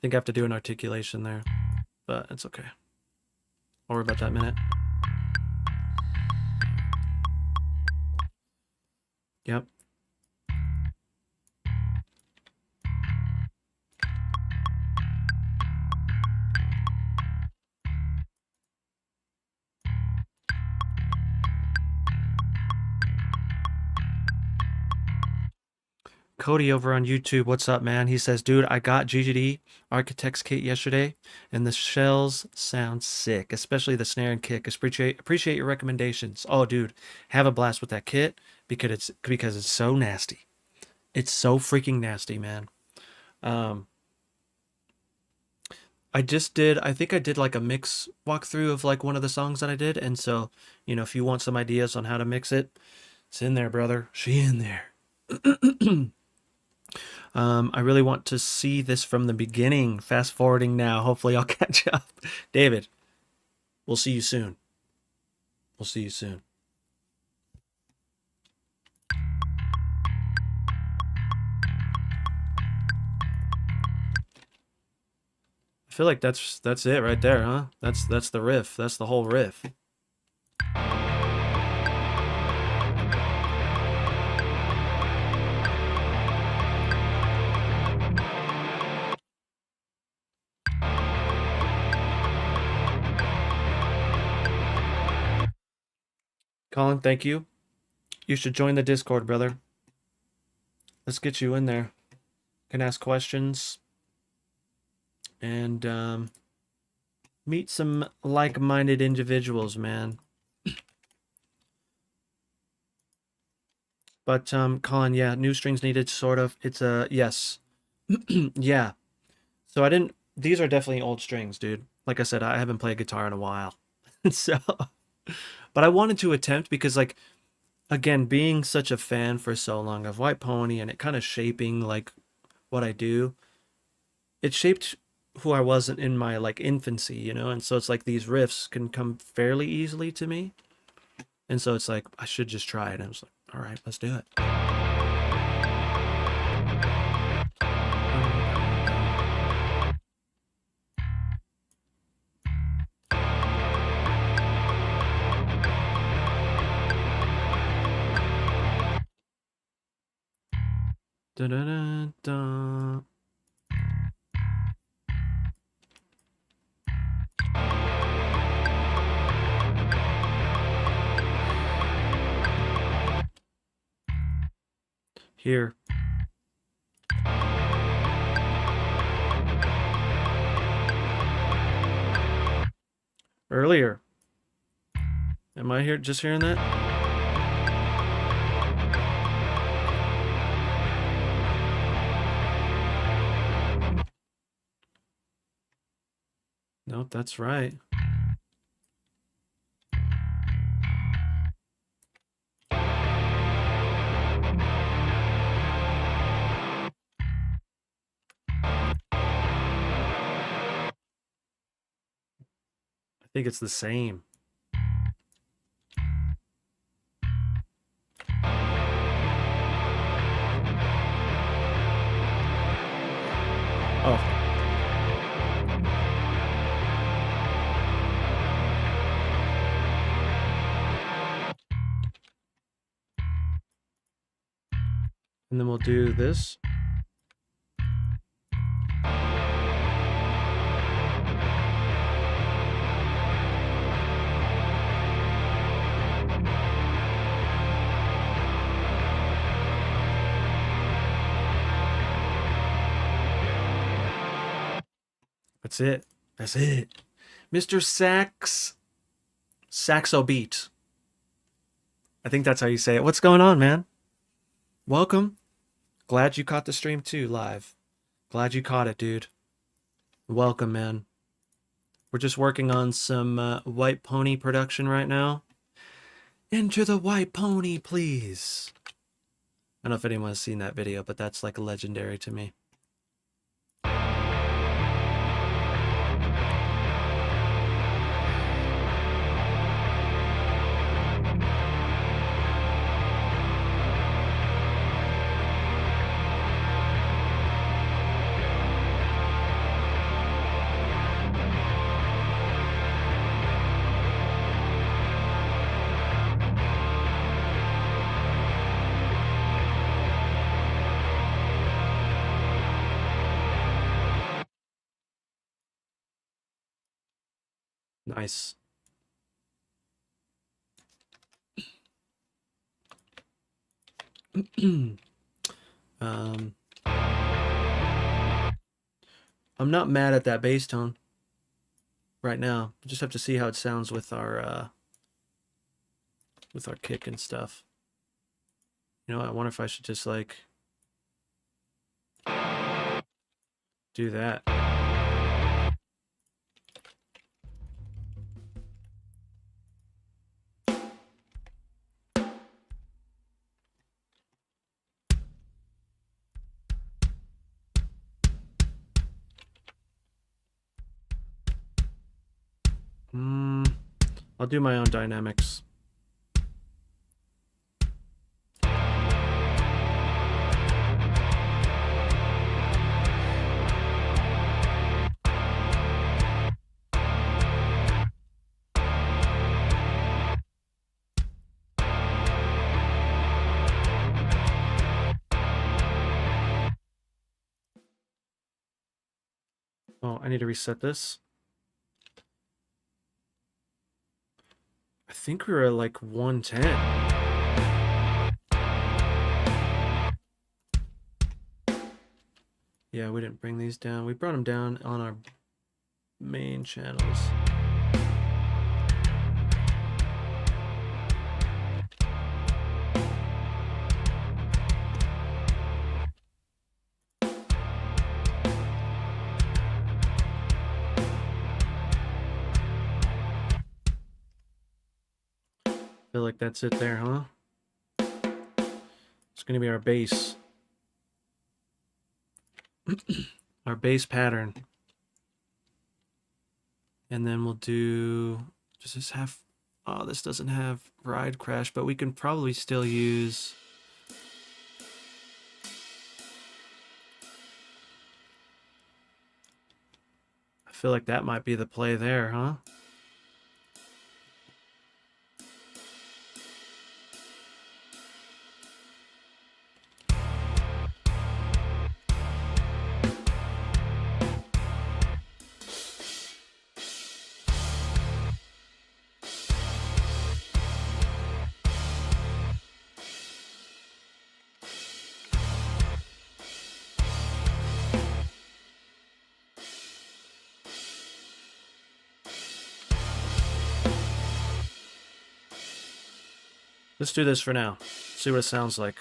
think I have to do an articulation there, but it's okay. Don't worry about that minute. Yep. Cody over on YouTube, what's up, man? He says, dude, I got GGD Architect's Kit yesterday, and the shells sound sick, especially the snare and kick. Appreciate your recommendations. Oh, dude, have a blast with that kit because it's so nasty. It's so freaking nasty, man. Um, I think I did like a mix walkthrough of like one of the songs that I did, and so if you want some ideas on how to mix it, it's in there, brother. She in there. I really want to see this from the beginning. Fast forwarding now. Hopefully, I'll catch up. David, we'll see you soon. We'll see you soon. I feel like that's it right there, huh? That's the riff. That's the whole riff. Colin, thank you. You should join the Discord, brother. Let's get you in there. Can ask questions and meet some like-minded individuals, man. But Colin, yeah, new strings needed, sort of. It's a yes. Yeah. So I didn't. These are definitely old strings, dude. Like I said, I haven't played guitar in a while. So, but I wanted to attempt because, like, again, being such a fan for so long of White Pony and it kind of shaping like what I do, it shaped who I was in my like infancy. And so it's like these riffs can come fairly easily to me, and so it's like I should just try it. And I was like, all right, let's do it. Da da da da. Here. Earlier. Am I here just hearing that? Nope, that's right. I think it's the same. Oh. And then we'll do this. That's it. That's it. Mr. Saxo Beat. I think that's how you say it. What's going on, man? Welcome. Glad you caught the stream too, live. Glad you caught it, dude. Welcome, man. We're just working on some White Pony production right now. Enter the White Pony, please. I don't know if anyone's seen that video, but that's like legendary to me. Nice. I'm not mad at that bass tone right now. I just have to see how it sounds with our kick and stuff. You know, I wonder if I should just like do that. I'll do my own dynamics. Oh, I need to reset this. I think we were at like 110. Yeah, we didn't bring these down. We brought them down on our main channels. Feel like that's it there, huh? It's gonna be our bass. Our bass pattern. And then we'll do, does this have, oh, this doesn't have ride crash, but we can probably still use, I feel like that might be the play there, huh? Let's do this for now. See what it sounds like.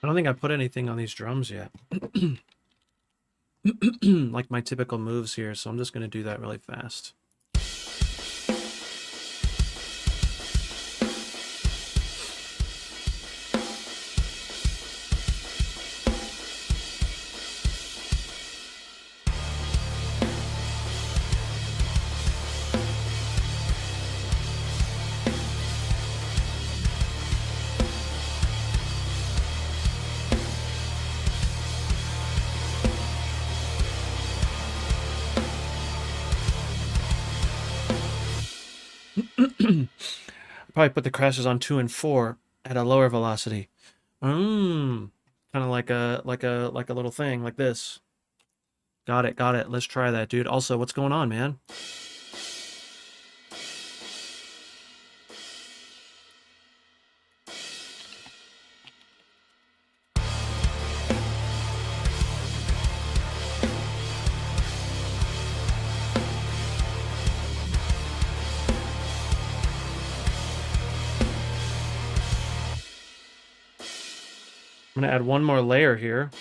I don't think I put anything on these drums yet. Like my typical moves here, so I'm just going to do that really fast. Probably put the crashes on 2 and 4 at a lower velocity. Kind of like a little thing like this. Got it, got it. Let's try that, dude. Also, what's going on, man? I'm gonna add one more layer here.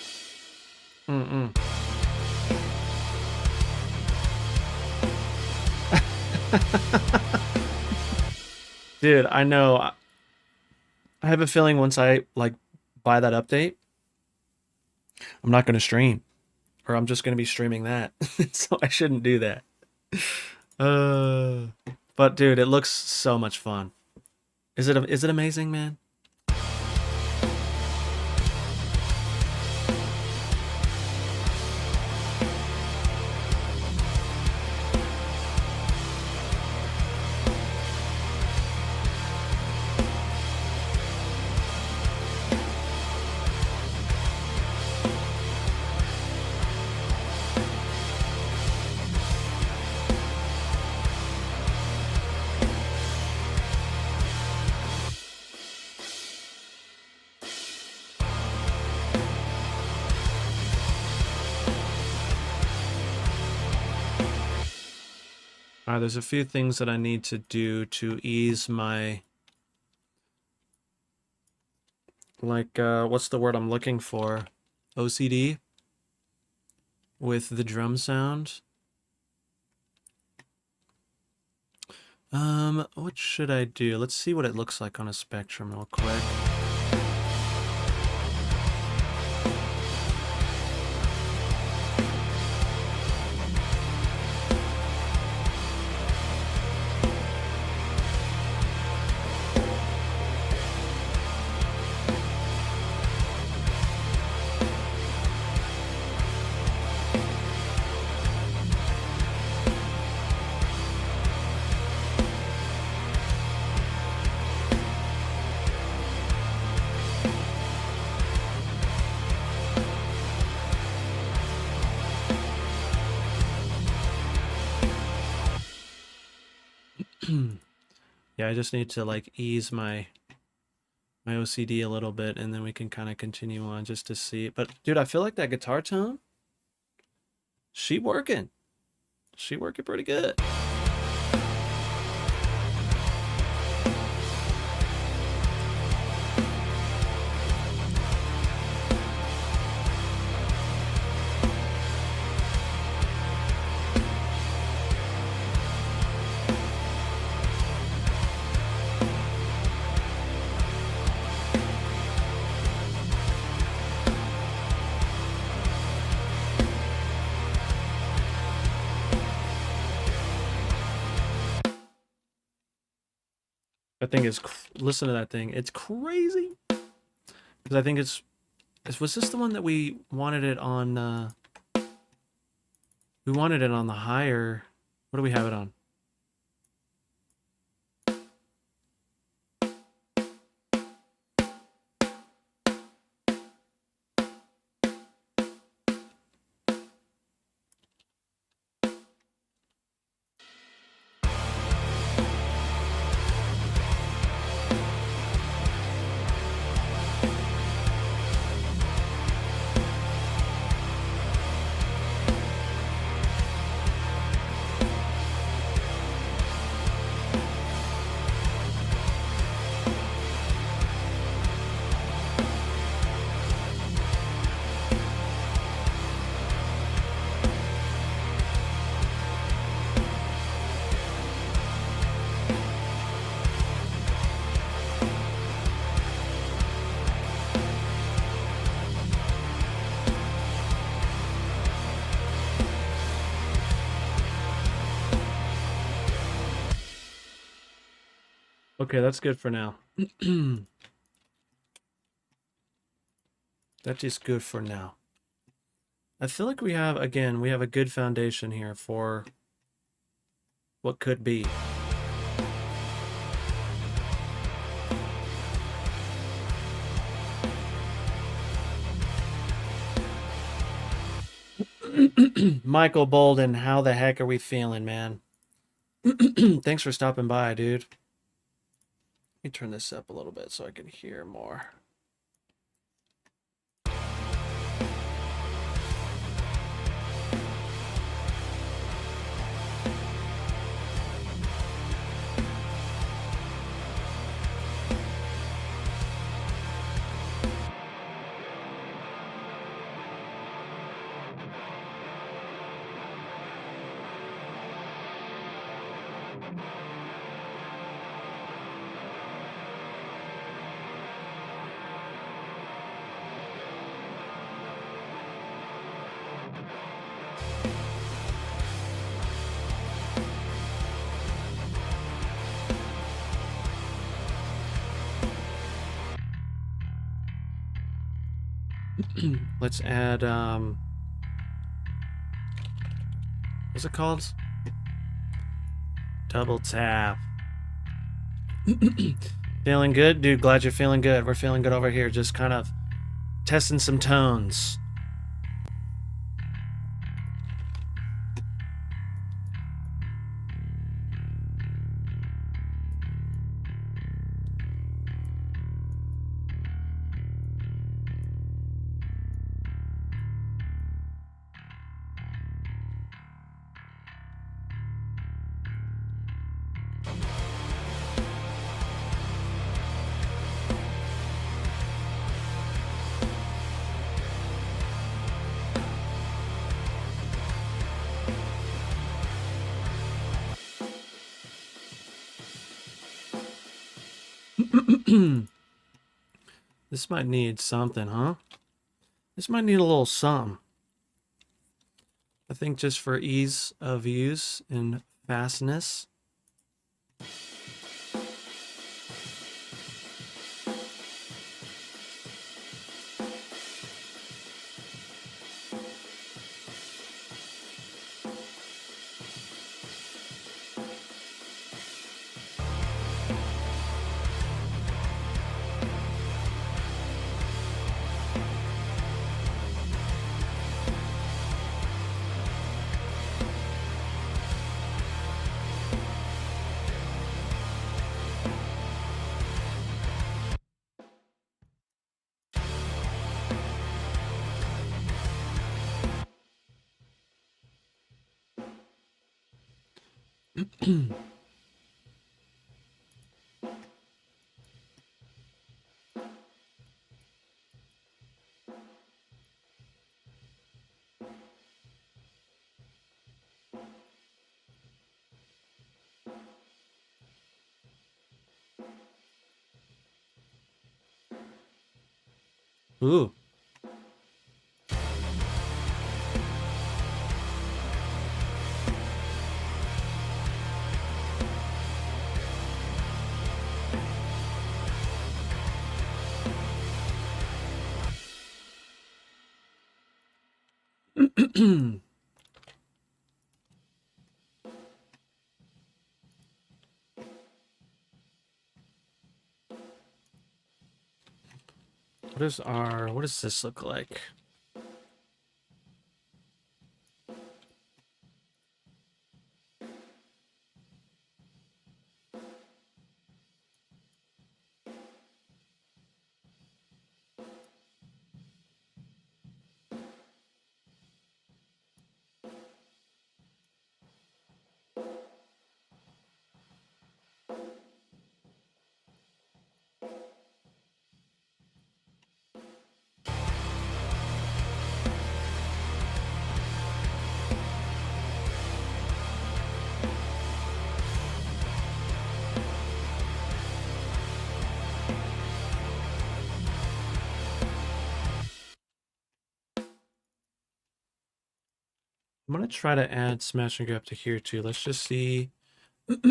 Dude, I know. I have a feeling once I like buy that update, I'm not gonna stream, or I'm just gonna be streaming that. So I shouldn't do that. Uh, but dude, it looks so much fun. Is it amazing, man? All right, there's a few things that I need to do to ease my, like, what's the word I'm looking for? OCD with the drum sound. What should I do? Let's see what it looks like on a spectrum real quick. Yeah, I just need to like ease my OCD a little bit, and then we can kind of continue on just to see. But dude, I feel like that guitar tone, she working. She working pretty good. That thing is, listen to that thing. It's crazy. Because I think was this the one that we wanted it on, we wanted it on the higher, what do we have it on? Okay, that's good for now. That is good for now. I feel like we have, again, we have a good foundation here for what could be. Michael Bolden, how the heck are we feeling, man? Thanks for stopping by, dude. Let me turn this up a little bit so I can hear more. Let's add, what's it called? Double tap. Feeling good? Dude, glad you're feeling good. We're feeling good over here. Just kind of testing some tones. This might need something, huh? This might need a little something. I think just for ease of use and fastness. Ooh. What does this look like? I'm gonna try to add Smash and Grab to here too. Let's just see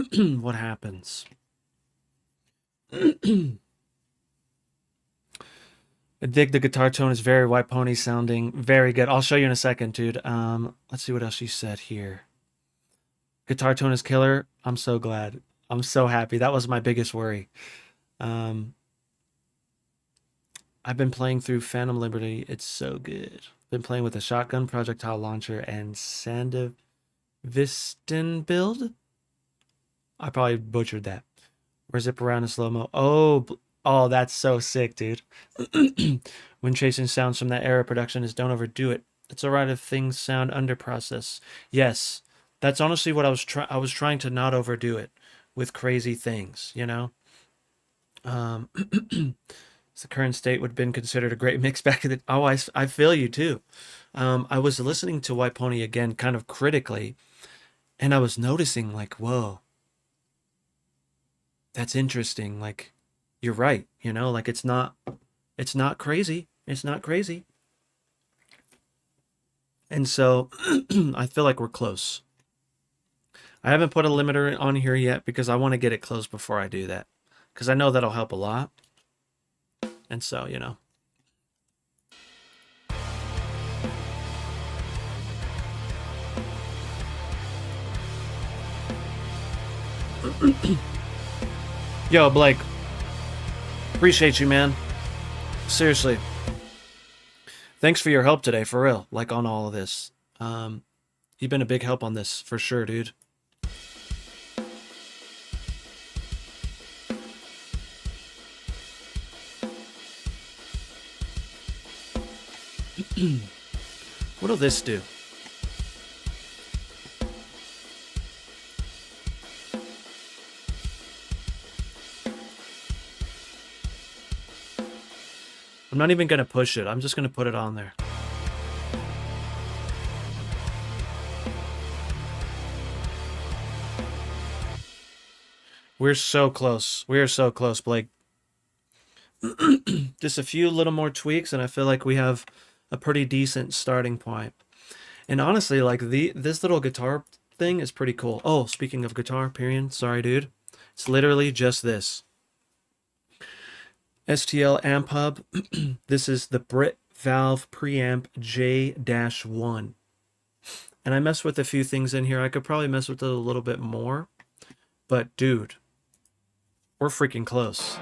what happens. I dig the guitar tone. Is very White Pony sounding. Very good. I'll show you in a second, dude. Let's see what else she said here. Guitar tone is killer. I'm so glad. I'm so happy. That was my biggest worry. I've been playing through Phantom Liberty. It's so good. Been playing with a shotgun, projectile launcher, and Sandevistan build. I probably butchered that. Or zip around in slow-mo. Oh, that's so sick, dude. When chasing sounds from that era production is don't overdo it. It's alright if things sound under process. Yes, that's honestly what I was trying to not overdo it with crazy things, you know? Um, the current state would have been considered a great mix back in the... Oh, I feel you too. I was listening to White Pony again kind of critically, and I was noticing like, whoa, that's interesting. Like, you're right, you know, like it's not crazy. It's not crazy. And so I feel like we're close. I haven't put a limiter on here yet because I want to get it close before I do that. Because I know that'll help a lot. And so, you know. Yo, Blake. Appreciate you, man. Seriously. Thanks for your help today, for real. Like on all of this. You've been a big help on this, for sure, dude. What'll this do? I'm not even going to push it. I'm just going to put it on there. We're so close. We're so close, Blake. Just a few little more tweaks, and I feel like we have a pretty decent starting point. And honestly, like this little guitar thing is pretty cool. Oh, speaking of guitar, period. Sorry, dude. It's literally just this. STL Amp Hub. This is the Brit Valve Preamp J-1. And I messed with a few things in here. I could probably mess with it a little bit more. But dude, we're freaking close.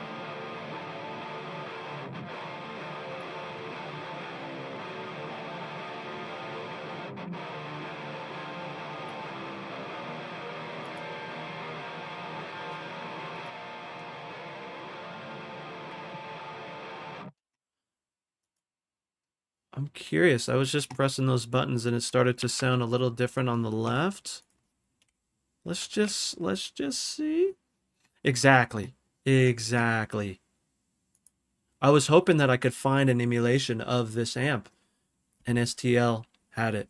I'm curious. I was just pressing those buttons and it started to sound a little different on the left. Let's just see. Exactly. Exactly. I was hoping that I could find an emulation of this amp, and STL had it.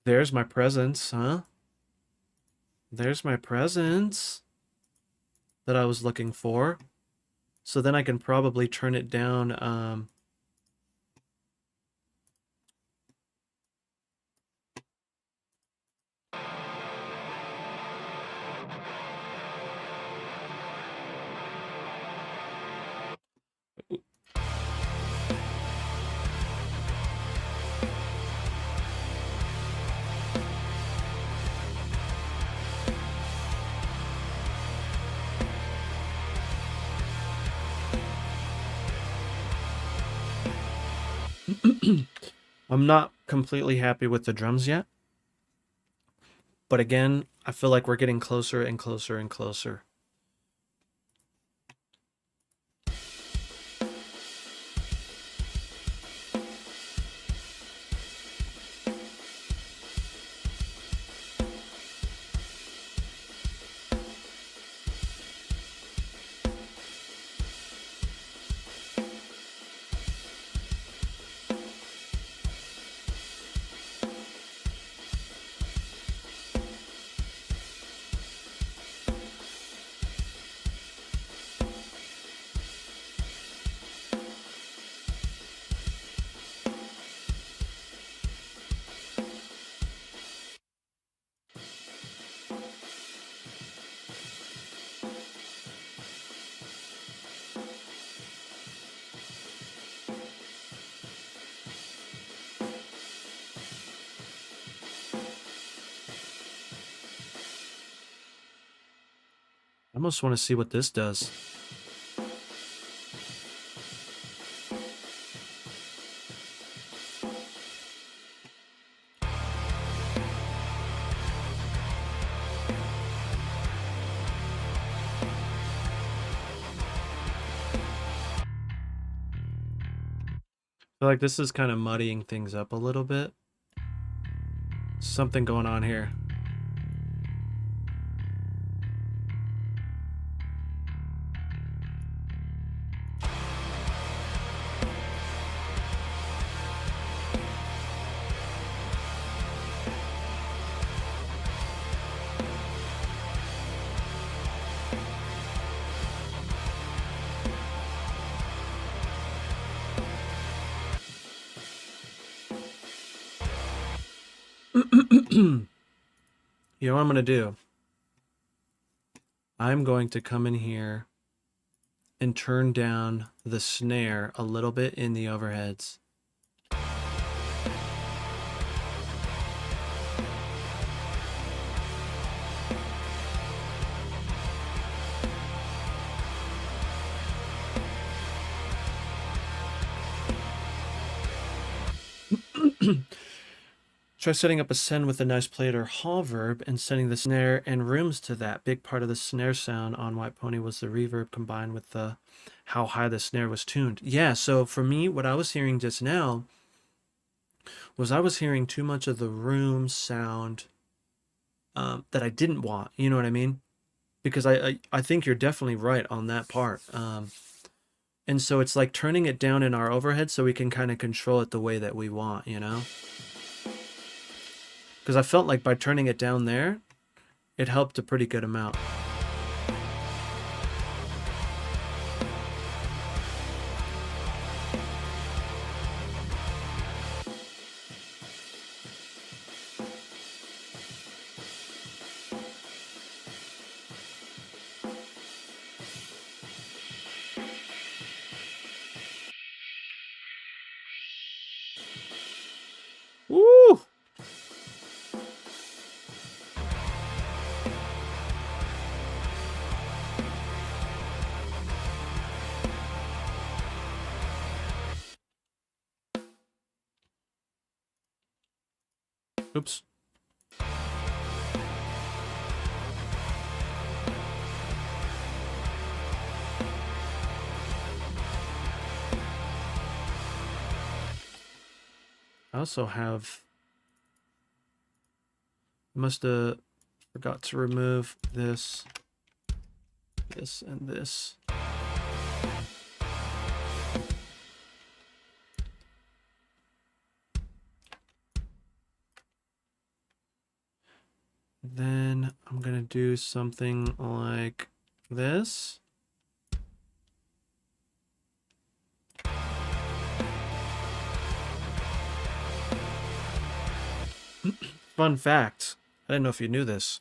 There's my presence, huh? There's my presence that I was looking for. So then I can probably turn it down. I'm not completely happy with the drums yet. But again, I feel like we're getting closer and closer and closer. almost want to see what this does. I feel like this is kind of muddying things up a little bit. Something going on here. You know what I'm going to do? I'm going to come in here and turn down the snare a little bit in the overheads. Try setting up a send with a nice plate or hall verb and sending the snare and rooms to that. Big part of the snare sound on White Pony was the reverb combined with the how high the snare was tuned. Yeah, so for me, what I was hearing just now was I was hearing too much of the room sound that I didn't want. You know what I mean? Because I think you're definitely right on that part. And so it's like turning it down in our overhead so we can kind of control it the way that we want, you know? Because I felt like by turning it down there, it helped a pretty good amount. Woo! Oops. I also have... Must have forgot to remove this, this, and this. Then I'm going to do something like this. Fun fact, I didn't know if you knew this.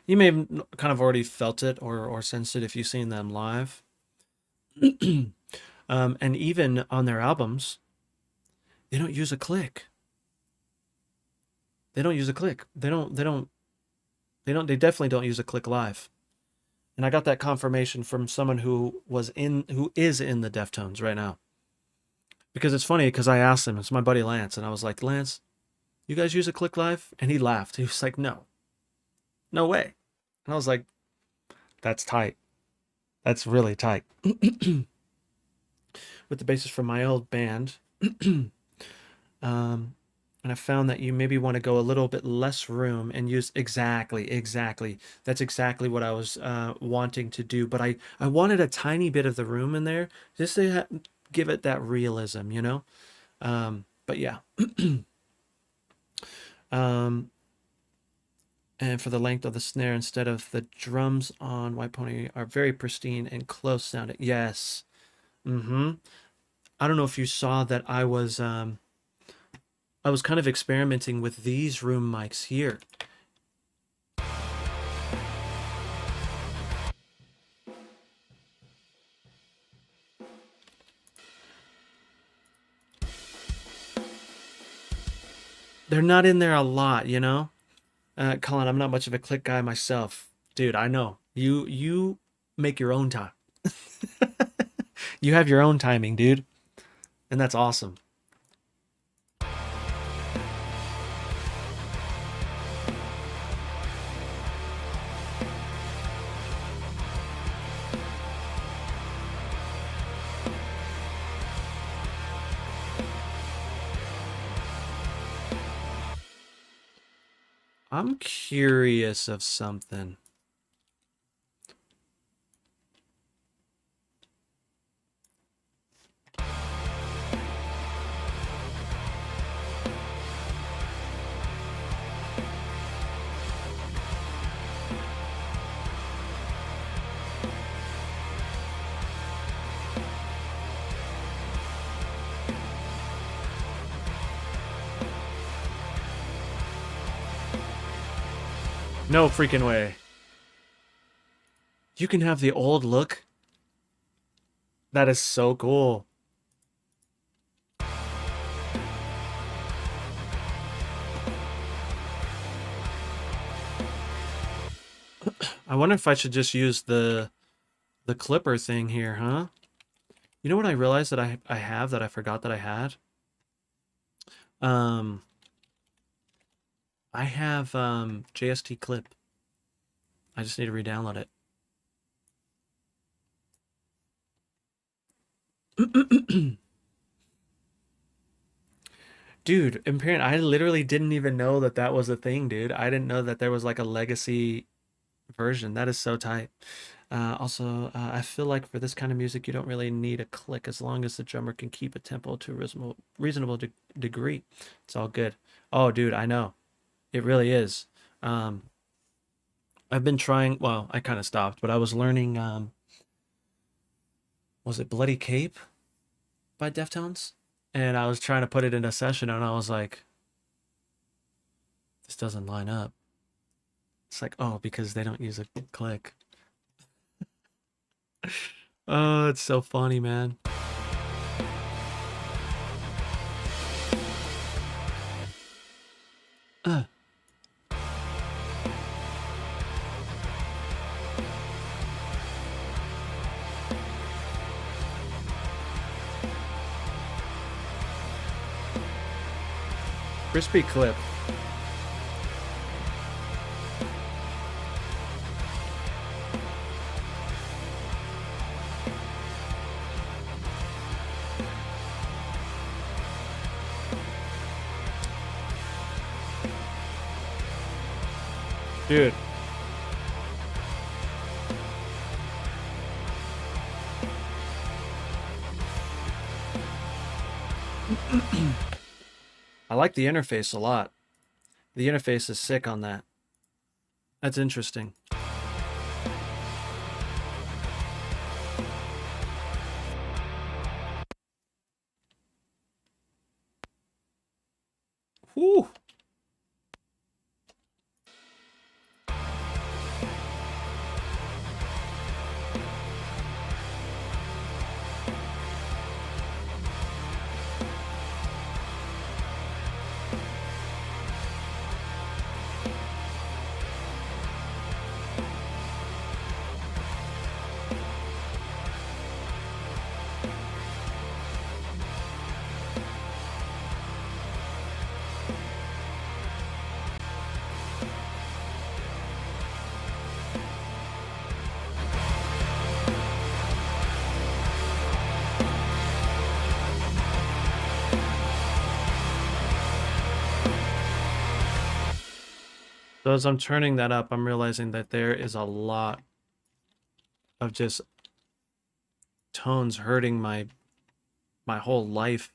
You may have kind of already felt it or sensed it if you've seen them live. And even on their albums, they don't use a click. They don't use a click. They definitely don't use a click live. And I got that confirmation from someone who is in the Deftones right now. Because it's funny, because I asked him, it's my buddy Lance, and I was like, Lance, you guys use a click live? And he laughed. He was like, no way. And I was like, that's tight. That's really tight. With the bassist from my old band, and I found that you maybe want to go a little bit less room and use exactly. That's exactly what I was wanting to do. But I wanted a tiny bit of the room in there just to give it that realism, you know? But yeah. And for the length of the snare, instead of the drums on White Pony are very pristine and close sounding. Yes. I don't know if you saw that I was kind of experimenting with these room mics here. They're not in there a lot, you know? Colin, I'm not much of a click guy myself. Dude, I know. You make your own time. You have your own timing, dude. And that's awesome. I'm curious of something. No freaking way. You can have the old look. That is so cool. I wonder if I should just use the clipper thing here, huh? You know what I realized that I have that I forgot that I had? Um I have JST clip. I just need to re-download it. Dude, apparently I literally didn't even know that that was a thing, dude. I didn't know that there was like a legacy version. That is so tight. Also, I feel like for this kind of music, you don't really need a click as long as the drummer can keep a tempo to a reasonable degree. It's all good. Oh, dude, I know. It really is. Um, I've been trying, well, I kind of stopped, but I was learning, was it Bloody Cape by Deftones? And I was trying to put it in a session and I was like, this doesn't line up. It's like, oh, because they don't use a click. Oh, it's so funny, man. Uh, Crispy clip. Dude. I like the interface a lot. The interface is sick on that. That's interesting. Whew. So as I'm turning that up, I'm realizing that there is a lot of just tones hurting my whole life.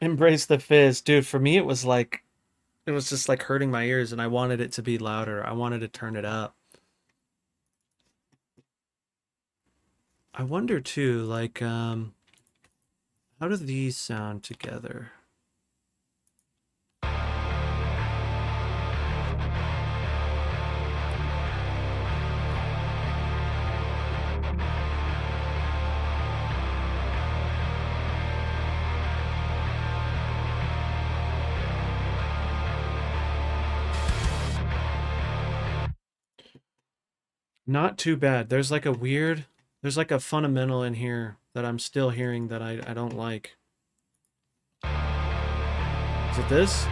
Embrace the fizz. Dude, for me, it was just like hurting my ears and I wanted it to be louder. I wanted to turn it up. I wonder too, like, how do these sound together? Not too bad. There's like a fundamental in here that I'm still hearing that I don't like. Is it this?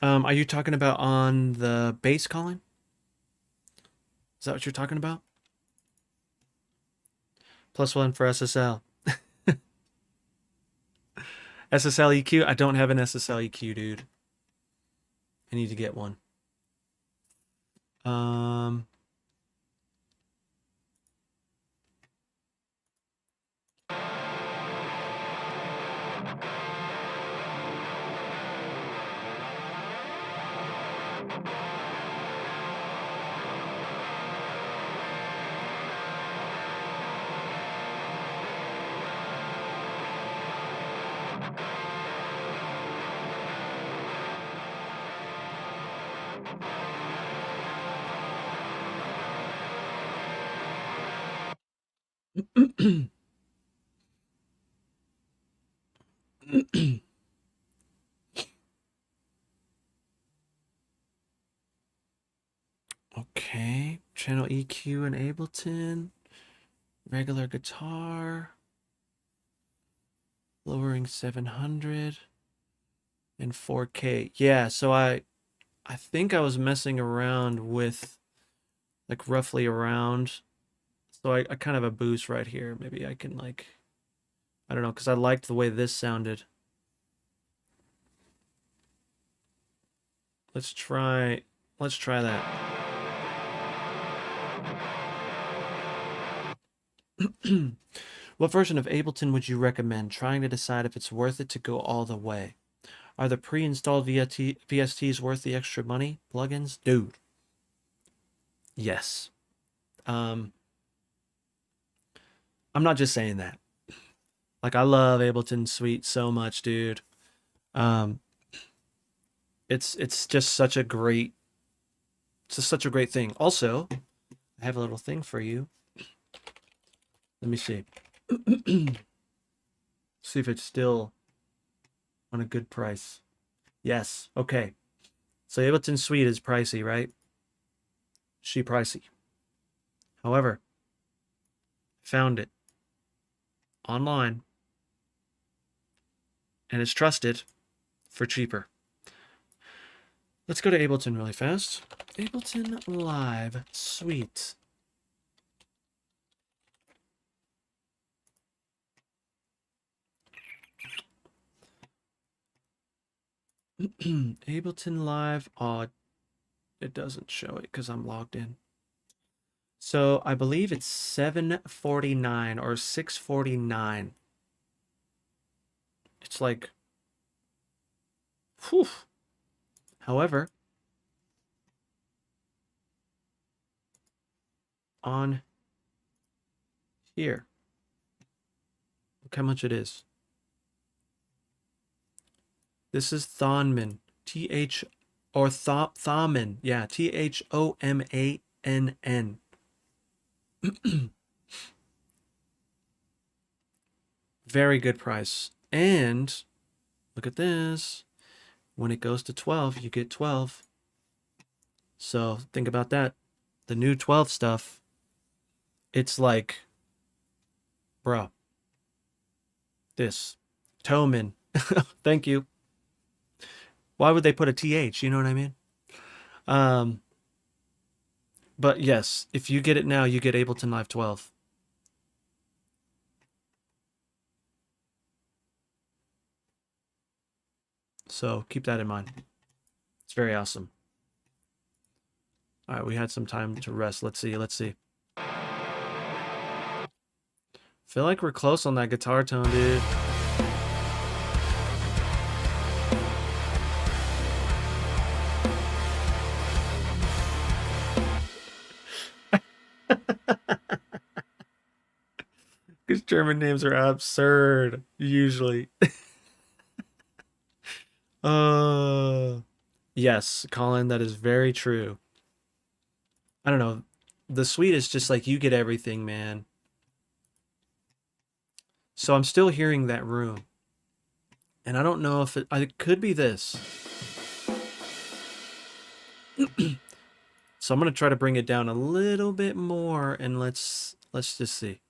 Are you talking about on the bass calling? Is that what you're talking about? +1 for SSL. SSL EQ? I don't have an SSL EQ, dude. I need to get one. Um, okay, channel EQ in Ableton, regular guitar, lowering 700 and 4K. Yeah, so I think I was messing around with like roughly around. So I kind of have a boost right here. Maybe I can like, I don't know, because I liked the way this sounded. Let's try, let's try that. What version of Ableton would you recommend? Trying to decide if it's worth it to go all the way. Are the pre-installed VSTs worth the extra money? Plugins? Dude. Yes. Um, I'm not just saying that. Like I love Ableton Suite so much, dude. Um, it's just such a great it's just such a great thing. Also, I have a little thing for you. Let me see. See if it's still on a good price. Yes. Okay. So Ableton Suite is pricey, right? She pricey. However, found it online and it's trusted for cheaper. Let's go to Ableton really fast. Ableton Live Suite. Ableton Live. Oh, it doesn't show it because I'm logged in. So I believe it's 749 or 649. It's like, whew. However, on here, look how much it is. This is Thonman. T-H or Thomann. Yeah, Thomann. Very good price. And look at this. When it goes to 12, you get 12. So think about that. The new 12 stuff, it's like, bro, this. Thomann. Thank you. Why would they put a th? You know what I mean? Um, but yes, if you get it now, you get Ableton Live 12. So keep that in mind. It's very awesome. All right, we had some time to rest. Let's see. Let's see. Feel like we're close on that guitar tone, dude. Because German names are absurd, usually. uh, yes, Colin, that is very true. I don't know. The suite is just like you get everything, man. So I'm still hearing that room. And I don't know if it could be this. So I'm going to try to bring it down a little bit more and let's just see.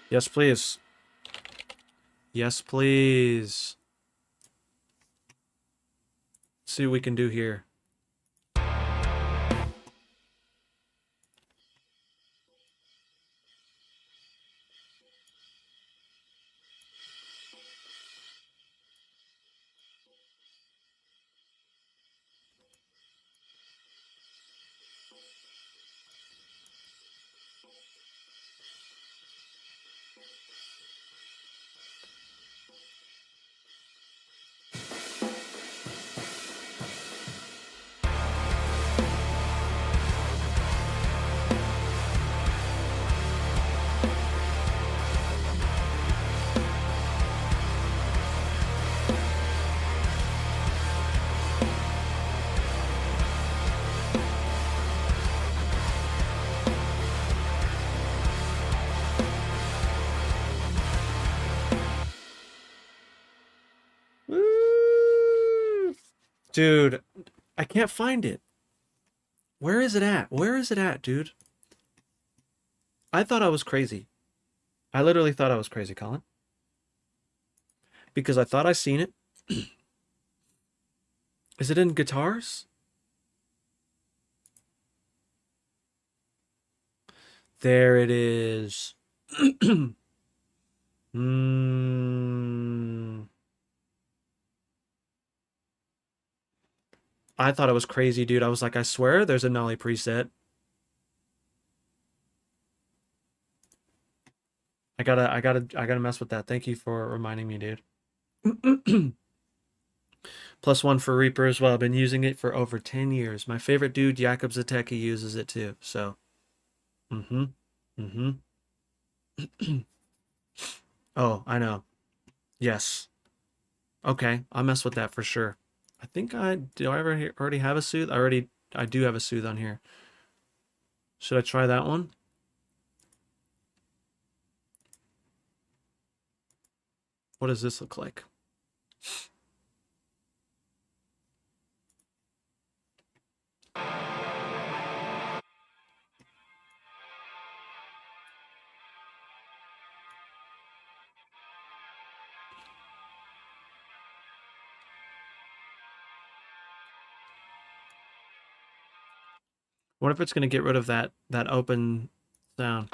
Yes, please. Yes, please. Let's see what we can do here. Woo! Dude, I can't find it. Where is it at? Where is it at, dude? I thought I was crazy. I literally thought I was crazy, Colin. Because I thought I seen it. Is it in guitars? There it is. mm. I thought it was crazy, dude. I was like, I swear there's a Nolly preset. I gotta mess with that. Thank you for reminding me, dude. +1 for Reaper as well. I've been using it for over 10 years. My favorite dude, Jakub Zatecki, uses it too. So, mm-hmm. Mm-hmm. Oh, I know. Yes. Okay, I'll mess with that for sure. I think do I already have a soothe? I do have a soothe on here. Should I try that one? What does this look like? What if it's going to get rid of that open sound?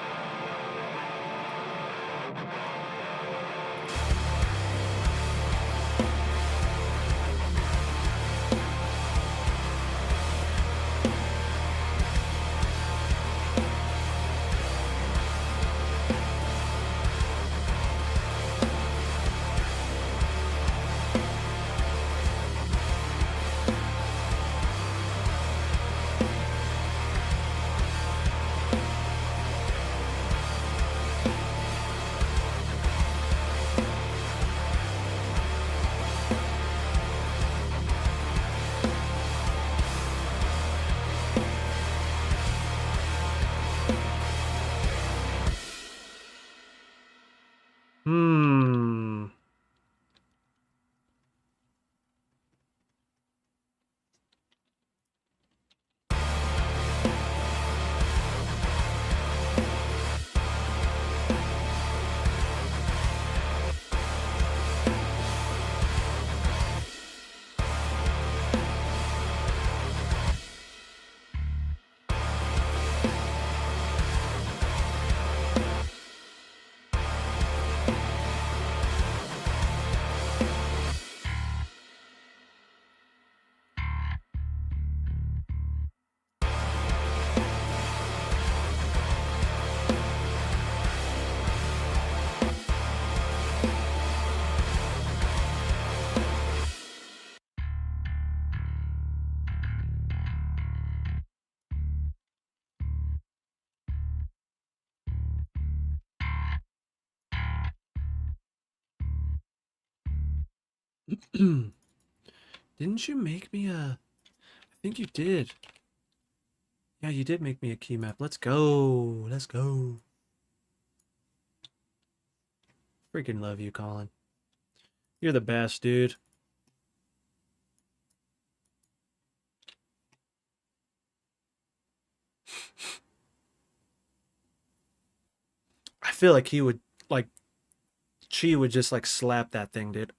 Hmm. Didn't you make me a... I think you did. Yeah, you did make me a key map. Let's go. Let's go. Freaking love you, Colin. You're the best, dude. I feel like he would, like, she would just, like, slap that thing, dude.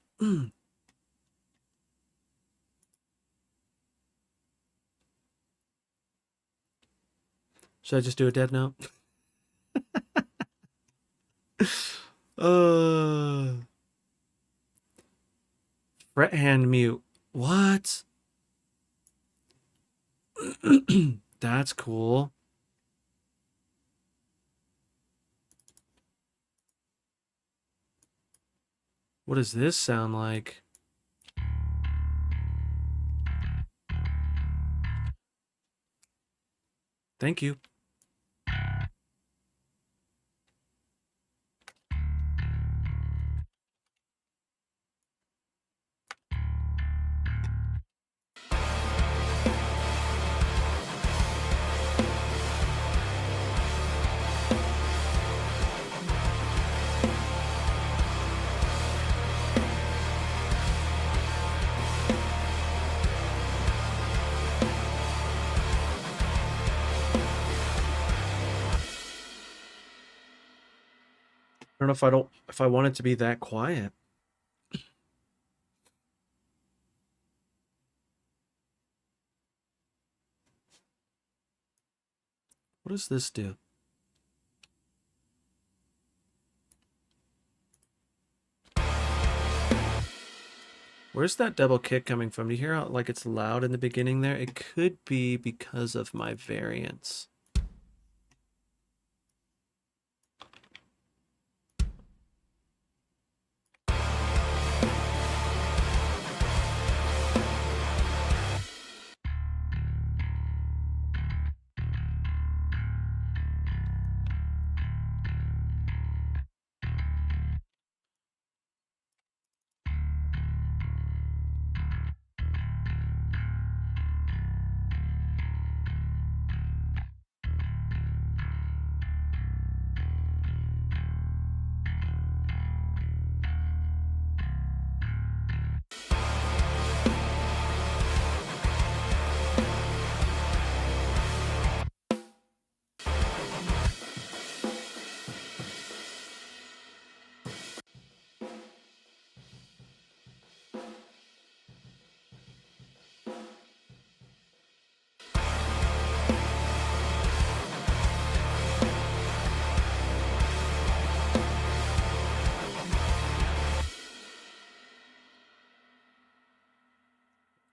Should I just do a dead note? uh, fret hand mute. What? That's cool. What does this sound like? Thank you. I don't know if I want it to be that quiet. What does this do? Where's that double kick coming from? Do you hear how like it's loud in the beginning there? It could be because of my variance.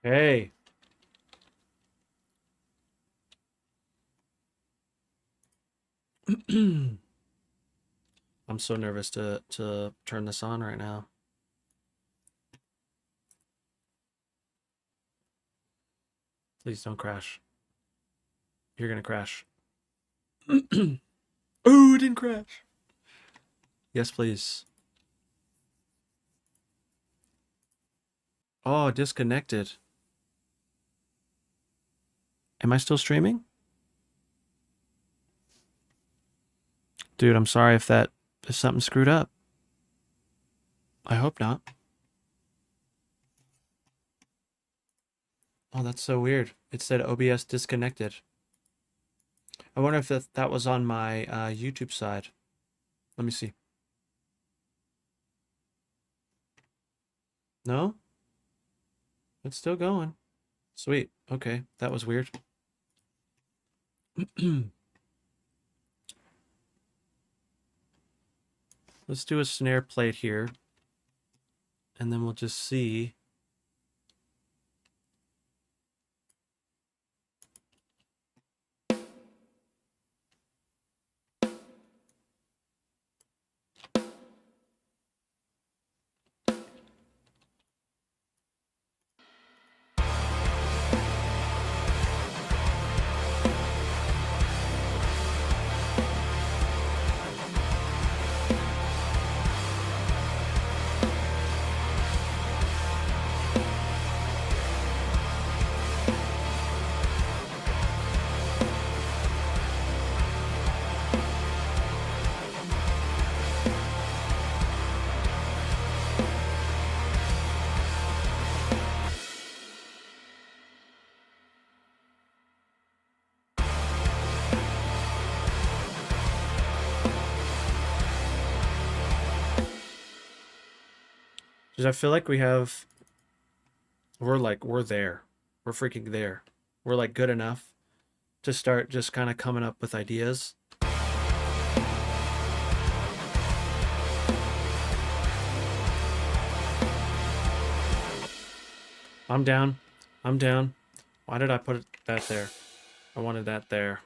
Hey. I'm so nervous to turn this on right now. Please don't crash. You're gonna crash. Oh, it didn't crash. Yes, please. Oh, disconnected. Am I still streaming? Dude, I'm sorry if something screwed up. I hope not. Oh, that's so weird. It said OBS disconnected. I wonder if that was on my YouTube side. Let me see. No? It's still going. Sweet. Okay, that was weird. Let's do a snare plate here. And then we'll just see. Because I feel like we're there. We're freaking there. We're like good enough to start just kind of coming up with ideas. I'm down. I'm down. Why did I put that there? I wanted that there.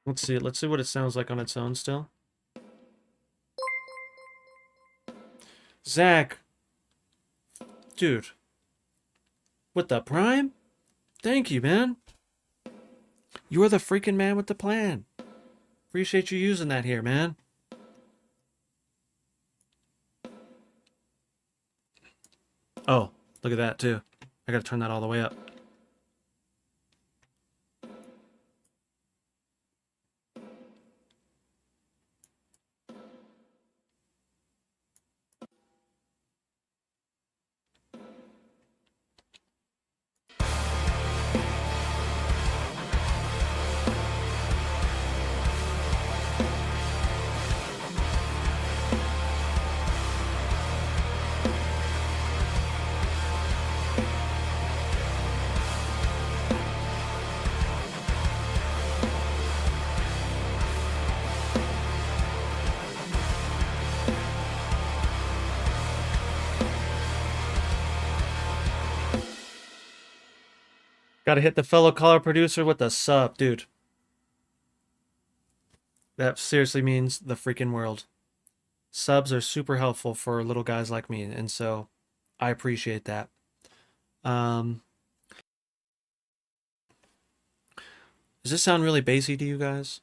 Let's see. Let's see what it sounds like on its own still. Zach. Dude. With the prime? Thank you, man. You're the freaking man with the plan. Appreciate you using that here, man. Oh, look at that, too. I gotta turn that all the way up. Gotta hit the fellow color producer with a sub, dude. That seriously means the freaking world. Subs are super helpful for little guys like me, and so I appreciate that. Does this sound really bassy to you guys?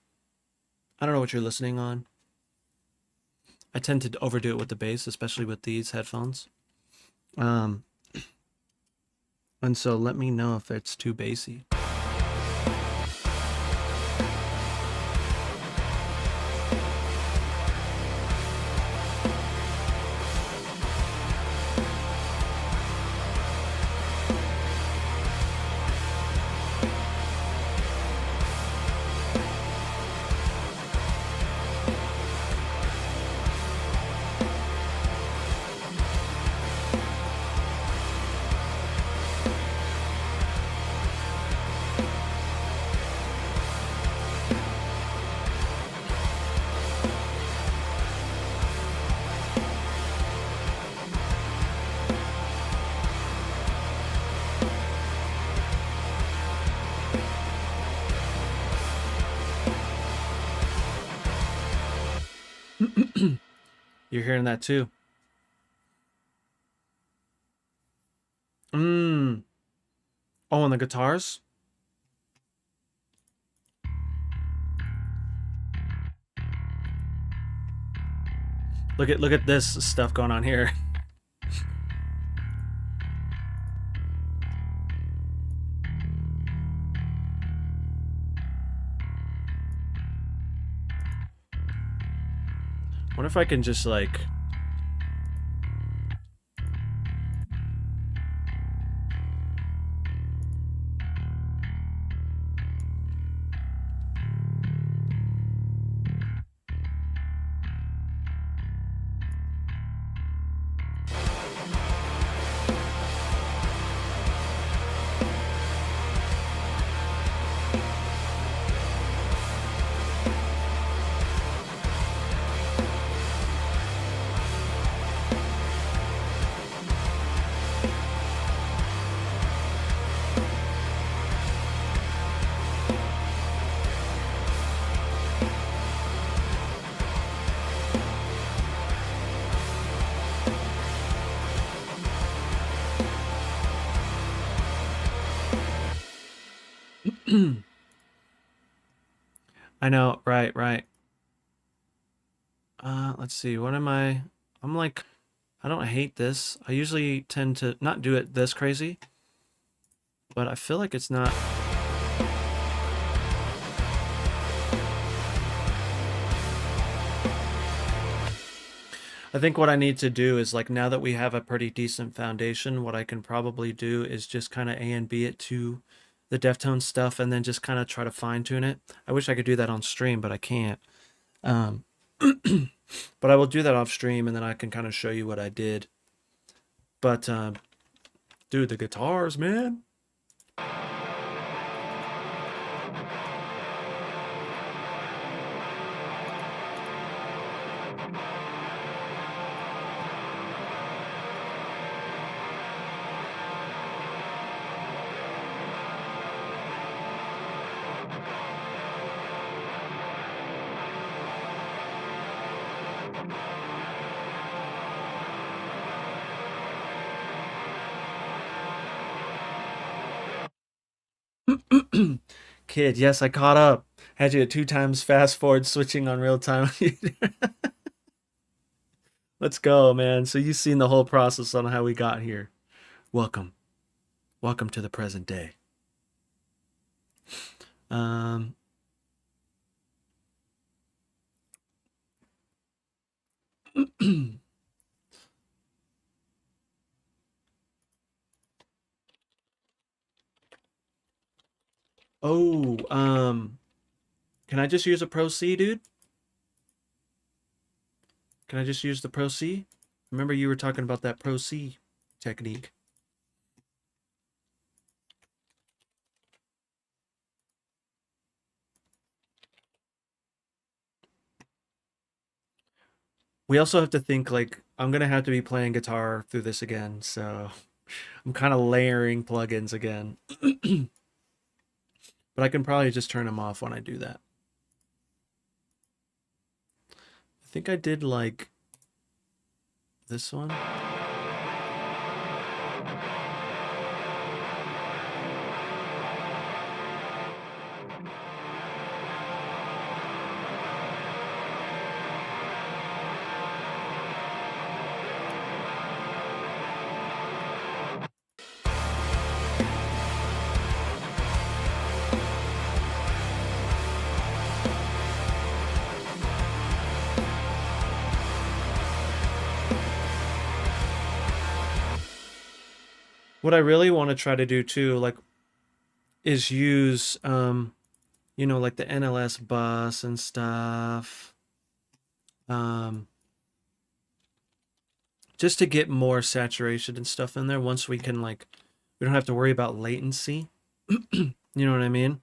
I don't know what you're listening on. I tend to overdo it with the bass, especially with these headphones. And so let me know if it's too bassy. You're hearing that too. Oh, and the guitars? Look at this stuff going on here. What if I can just like I know, right. Let's see. What am I? I'm like, I don't hate this. I usually tend to not do it this crazy, but I feel like it's not. I think what I need to do is like now that we have a pretty decent foundation, what I can probably do is just kind of A and B it to the Deftones stuff and then just kind of try to fine tune it. I wish I could do that on stream, but I can't. Um, but I will do that off stream and then I can kind of show you what I did. But dude, the guitars, man. Kid, yes, I caught up. Had you at 2 times fast forward switching on real time. Let's go, man. So you've seen the whole process on how we got here. Welcome. Welcome to the present day. Um Oh, can I just use a Pro C, dude? Can I just use the Pro C? Remember you were talking about that Pro C technique. We also have to think like I'm gonna have to be playing guitar through this again, so I'm kind of layering plugins again. But I can probably just turn them off when I do that. I think I did like this one. What I really want to try to do too, like, is use you know, like the NLS bus and stuff. Um, just to get more saturation and stuff in there once we can like we don't have to worry about latency. You know what I mean?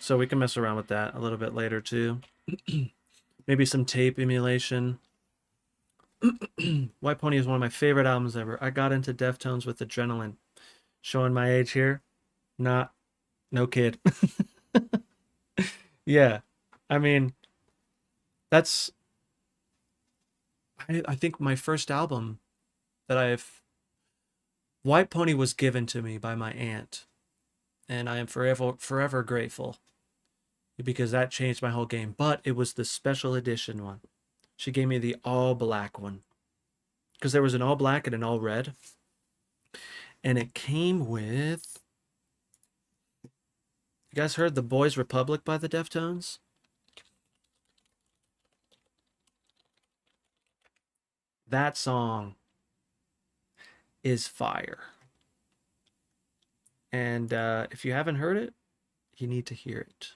So we can mess around with that a little bit later too. Maybe some tape emulation. White Pony is one of my favorite albums ever. I got into Deftones with Adrenaline. Showing my age here? Not, no kid. Yeah. I mean, that's, I think my first album that I've, White Pony was given to me by my aunt. And I am forever grateful because that changed my whole game. But it was the special edition one. She gave me the all black one because there was an all black and an all red. And it came with. You guys heard The Boys Republic by the Deftones? That song is fire. And if you haven't heard it, you need to hear it.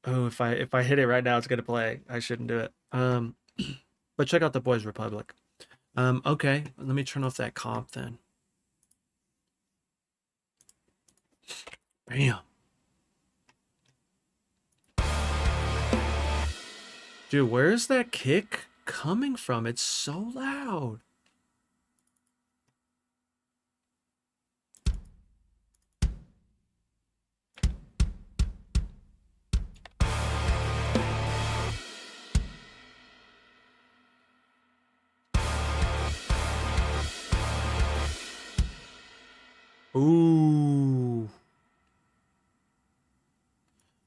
Oh, if I hit it right now, it's gonna play. I shouldn't do it. But check out The Boys Republic. Okay, let me turn off that comp then. Bam. Dude, where's that kick coming from? It's so loud. Ooh.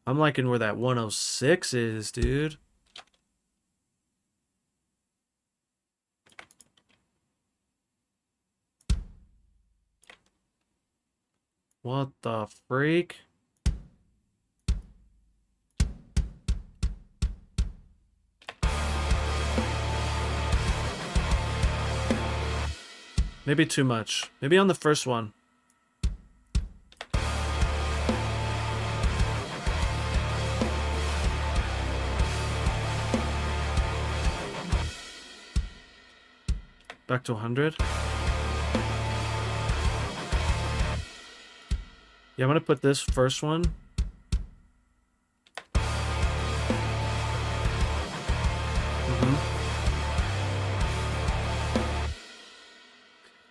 I'm liking where that 106 is, dude. What the freak? Maybe too much. Maybe on the first one. Back to 100. Yeah, I'm gonna put this first one.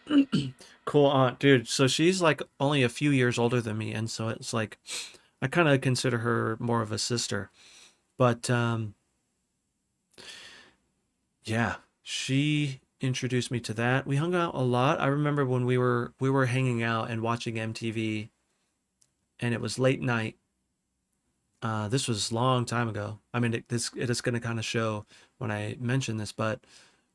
Mm-hmm. Cool aunt, dude. So she's like only a few years older than me, and so it's like I kind of consider her more of a sister. But yeah, she introduced me to that. We hung out a lot. I remember when we were hanging out and watching MTV, and it was late night. This was a long time ago. I mean, it is going to kind of show when I mention this, but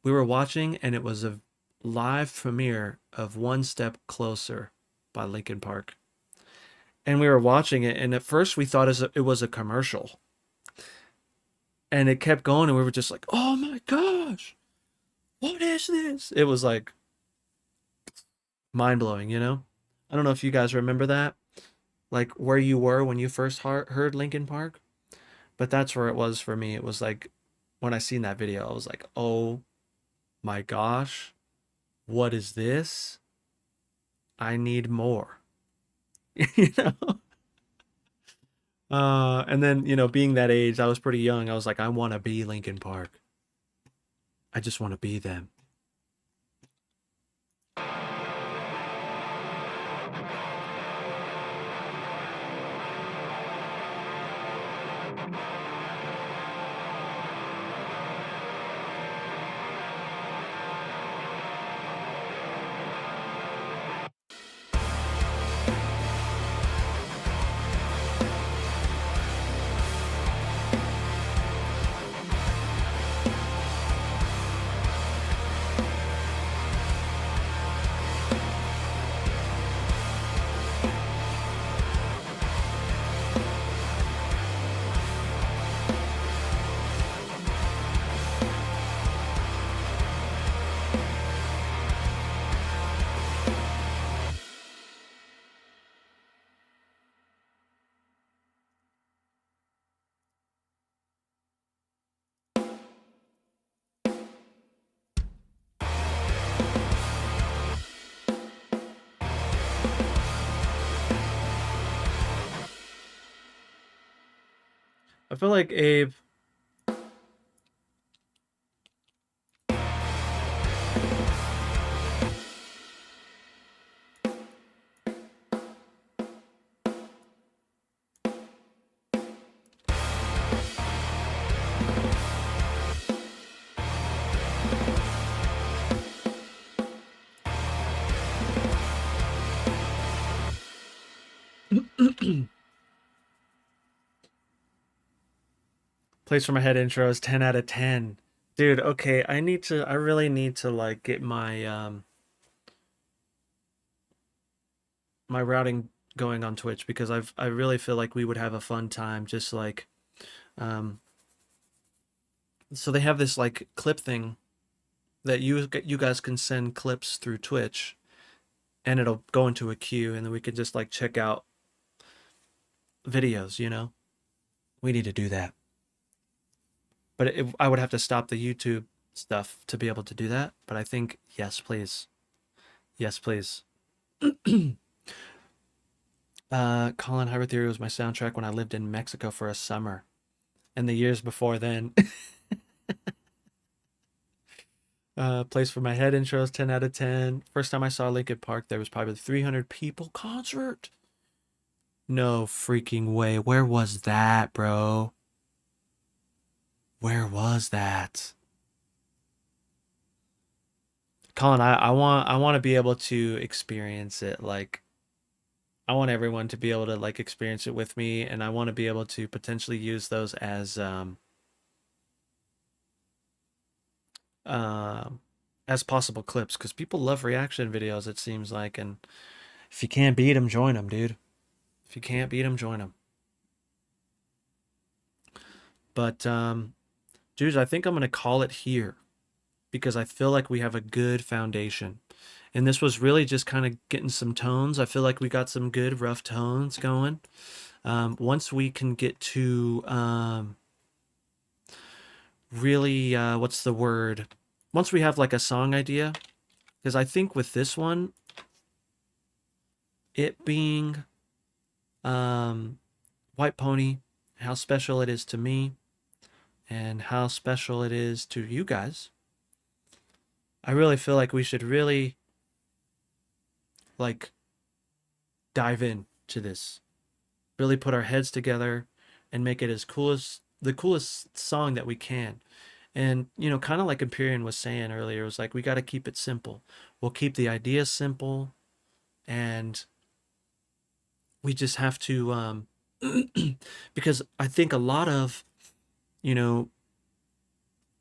we were watching, and it was a live premiere of One Step Closer by Linkin Park. And we were watching it, and at first we thought it was a commercial, and it kept going, and we were just like, "Oh my gosh, what is this?" It was like mind blowing, you know. I don't know if you guys remember that, like where you were when you first heard Linkin Park, but that's where it was for me. It was like when I seen that video, I was like, "Oh my gosh, what is this? I need more." you know. And then being that age, I was pretty young. I was like, I want to be Linkin Park. I just want to be them. I feel like Abe. Plays for my head intros 10 out of 10. Dude, okay, I really need to like get my routing going on Twitch because I really feel like we would have a fun time just like um so they have this like clip thing that you guys can send clips through Twitch, and it'll go into a queue, and then we can just like check out videos, you know? We need to do that. But I would have to stop the YouTube stuff to be able to do that. But I think, yes, please. Yes, please. Colin Hybrid Theory was my soundtrack when I lived in Mexico for a summer. And the years before then. Place for my head intros, 10 out of 10. First time I saw Linkin Park, there was probably a 300 people concert. No freaking way. Where was that, bro? Where was that? Colin, I want to be able to experience it like I want everyone to be able to like experience it with me, and I want to be able to potentially use those um as possible clips because people love reaction videos, it seems like. And if you can't beat them, join them, dude. If you can't beat them, join them. But dude, I think I'm gonna call it here because I feel like we have a good foundation. And this was really just kind of getting some tones. I feel like we got some good rough tones going. Once we can get to really, what's the word? Once we have like a song idea, because I think with this one, it being um, White Pony, how special it is to me, and how special it is to you guys, I really feel like we should really like dive in to this, really put our heads together and make it as cool as the coolest song that we can. And, you know, kind of like Empyrean was saying earlier, it was like we got to keep it simple. We'll keep the idea simple, and we just have to, because I think a lot of, you know,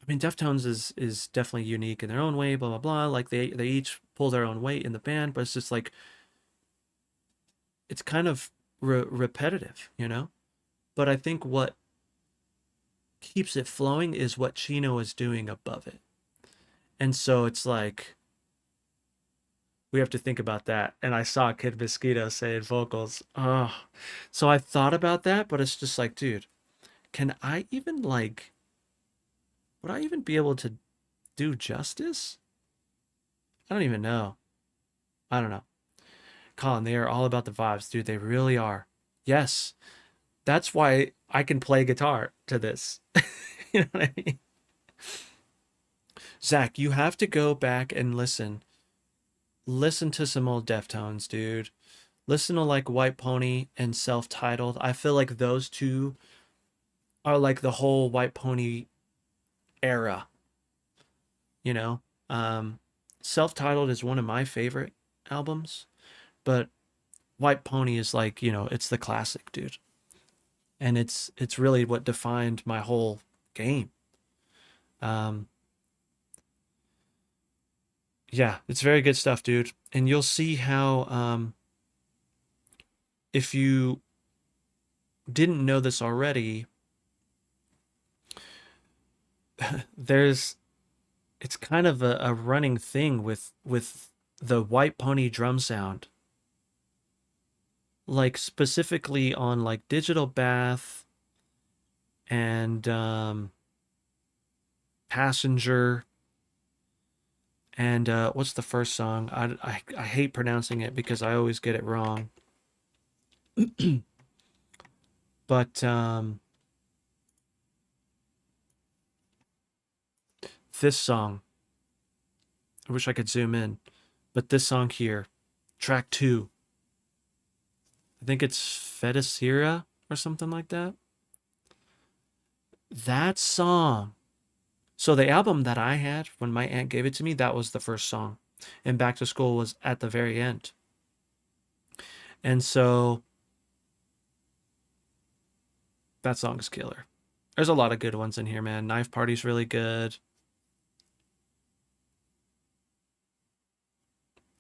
I mean, Deftones is definitely unique in their own way, blah blah blah. Like they each pull their own weight in the band, but it's just like it's kind of repetitive, you know. But I think what keeps it flowing is what Chino is doing above it, and so it's like we have to think about that. And I saw Kid Mosquito saying vocals. Oh, so I thought about that, but it's just like, dude, can I even like, would I even be able to do justice? I don't even know. I don't know. Colin, they are all about the vibes, dude. They really are. Yes, that's why I can play guitar to this. You know what I mean? Zach, you have to go back and listen. Listen to some old Deftones, dude. Listen to like White Pony and Self Titled. I feel like those two are like the whole White Pony era, you know? Um, Self Titled is one of my favorite albums, but White Pony is like, you know, it's the classic, dude. And it's really what defined my whole game. Um, yeah, it's very good stuff, dude. And you'll see how if you didn't know this already, there's it's kind of a running thing with the White Pony drum sound. Like specifically on like Digital Bath and Passenger and what's the first song? I hate pronouncing it because I always get it wrong. But this song, I wish I could zoom in, but this song here, track 2, I think it's Feticira or something like that. That song. So the album that I had when my aunt gave it to me, that was the first song. And Back to School was at the very end. And so that song's killer. There's a lot of good ones in here, man. Knife Party's really good.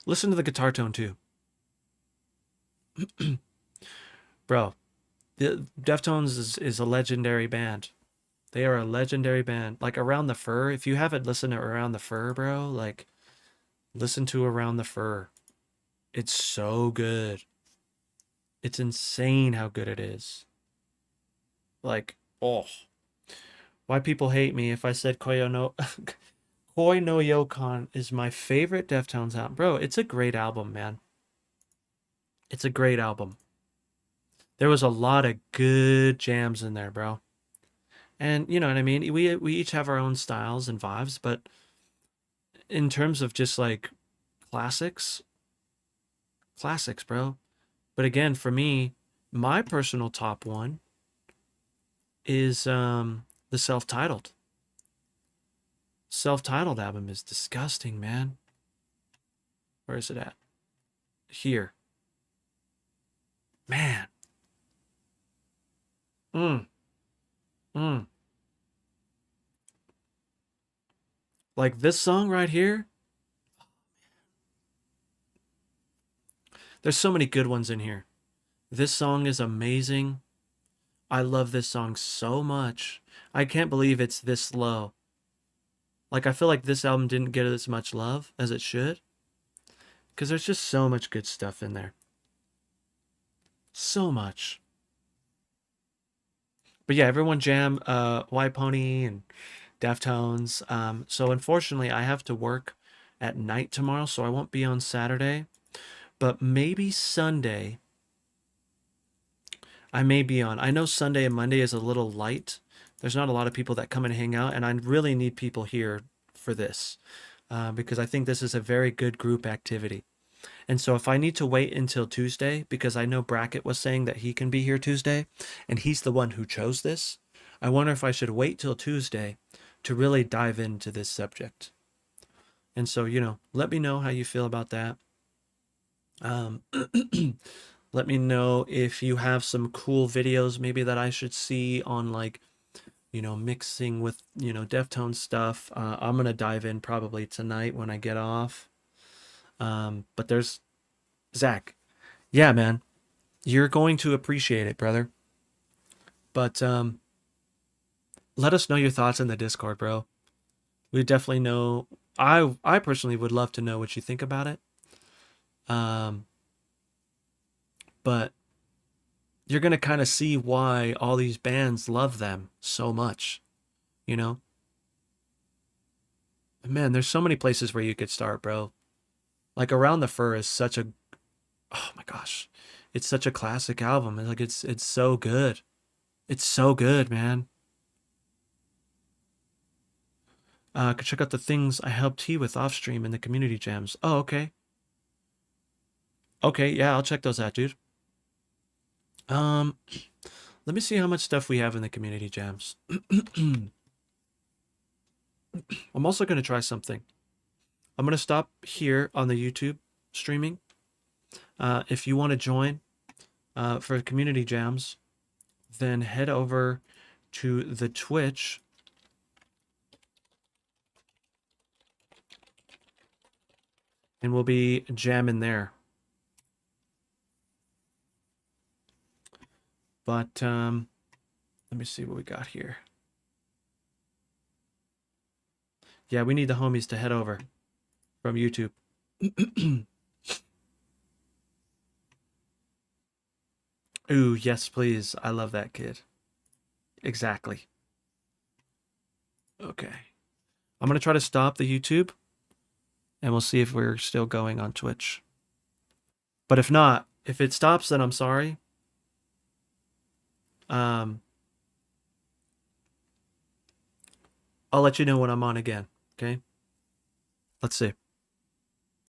Listen to the guitar tone too. Bro, the Deftones is a legendary band. They are a legendary band. Like Around the Fur, if you haven't listened to Around the Fur, bro, like listen to Around the Fur. It's so good. It's insane how good it is. Like, oh, why people hate me if I said Koyo no Koi no Yokon is my favorite Deftones album. Bro, it's a great album, man. It's a great album. There was a lot of good jams in there, bro. And you know what I mean? We each have our own styles and vibes, but in terms of just like classics, classics, bro. But again, for me, my personal top one is the self-titled. Self-titled album is disgusting, man. Where is it at? Here. Man. Mm, mm. Like this song right here, there's so many good ones in here. This song is amazing. I love this song so much. I can't believe it's this low. Like, I feel like this album didn't get as much love as it should because there's just so much good stuff in there. So much. But yeah, everyone jam White Pony and Deftones. So unfortunately, I have to work at night tomorrow, so I won't be on Saturday. But maybe Sunday, I may be on. I know Sunday and Monday is a little light. There's not a lot of people that come and hang out, and I really need people here for this because I think this is a very good group activity. And so if I need to wait until Tuesday, because I know Brackett was saying that he can be here Tuesday, and he's the one who chose this, I wonder if I should wait till Tuesday to really dive into this subject. And so, let me know how you feel about that. Um, let me know if you have some cool videos maybe that I should see on like, mixing with, Deftones stuff. I'm going to dive in probably tonight when I get off. But there's Zach. Yeah, man. You're going to appreciate it, brother. But let us know your thoughts in the Discord, bro. We definitely know. I personally would love to know what you think about it. Um, but you're gonna kind of see why all these bands love them so much. You know, man, there's so many places where you could start, bro. Like Around the Fur is such a oh my gosh, it's such a classic album. Like it's so good. It's so good, man. Could check out the things I helped T with off stream in the community jams. Oh, okay. Okay, yeah, I'll check those out, dude. Um, let me see how much stuff we have in the community jams. I'm also going to try something. I'm going to stop here on the YouTube streaming. If you want to join for community jams, then head over to the Twitch. And we'll be jamming there. But let me see what we got here. Yeah, we need the homies to head over from YouTube. Ooh, yes, please. I love that kid. Exactly. Okay. I'm going to try to stop the YouTube and we'll see if we're still going on Twitch. But if not, if it stops, then I'm sorry. Um, I'll let you know when I'm on again. Okay. Let's see.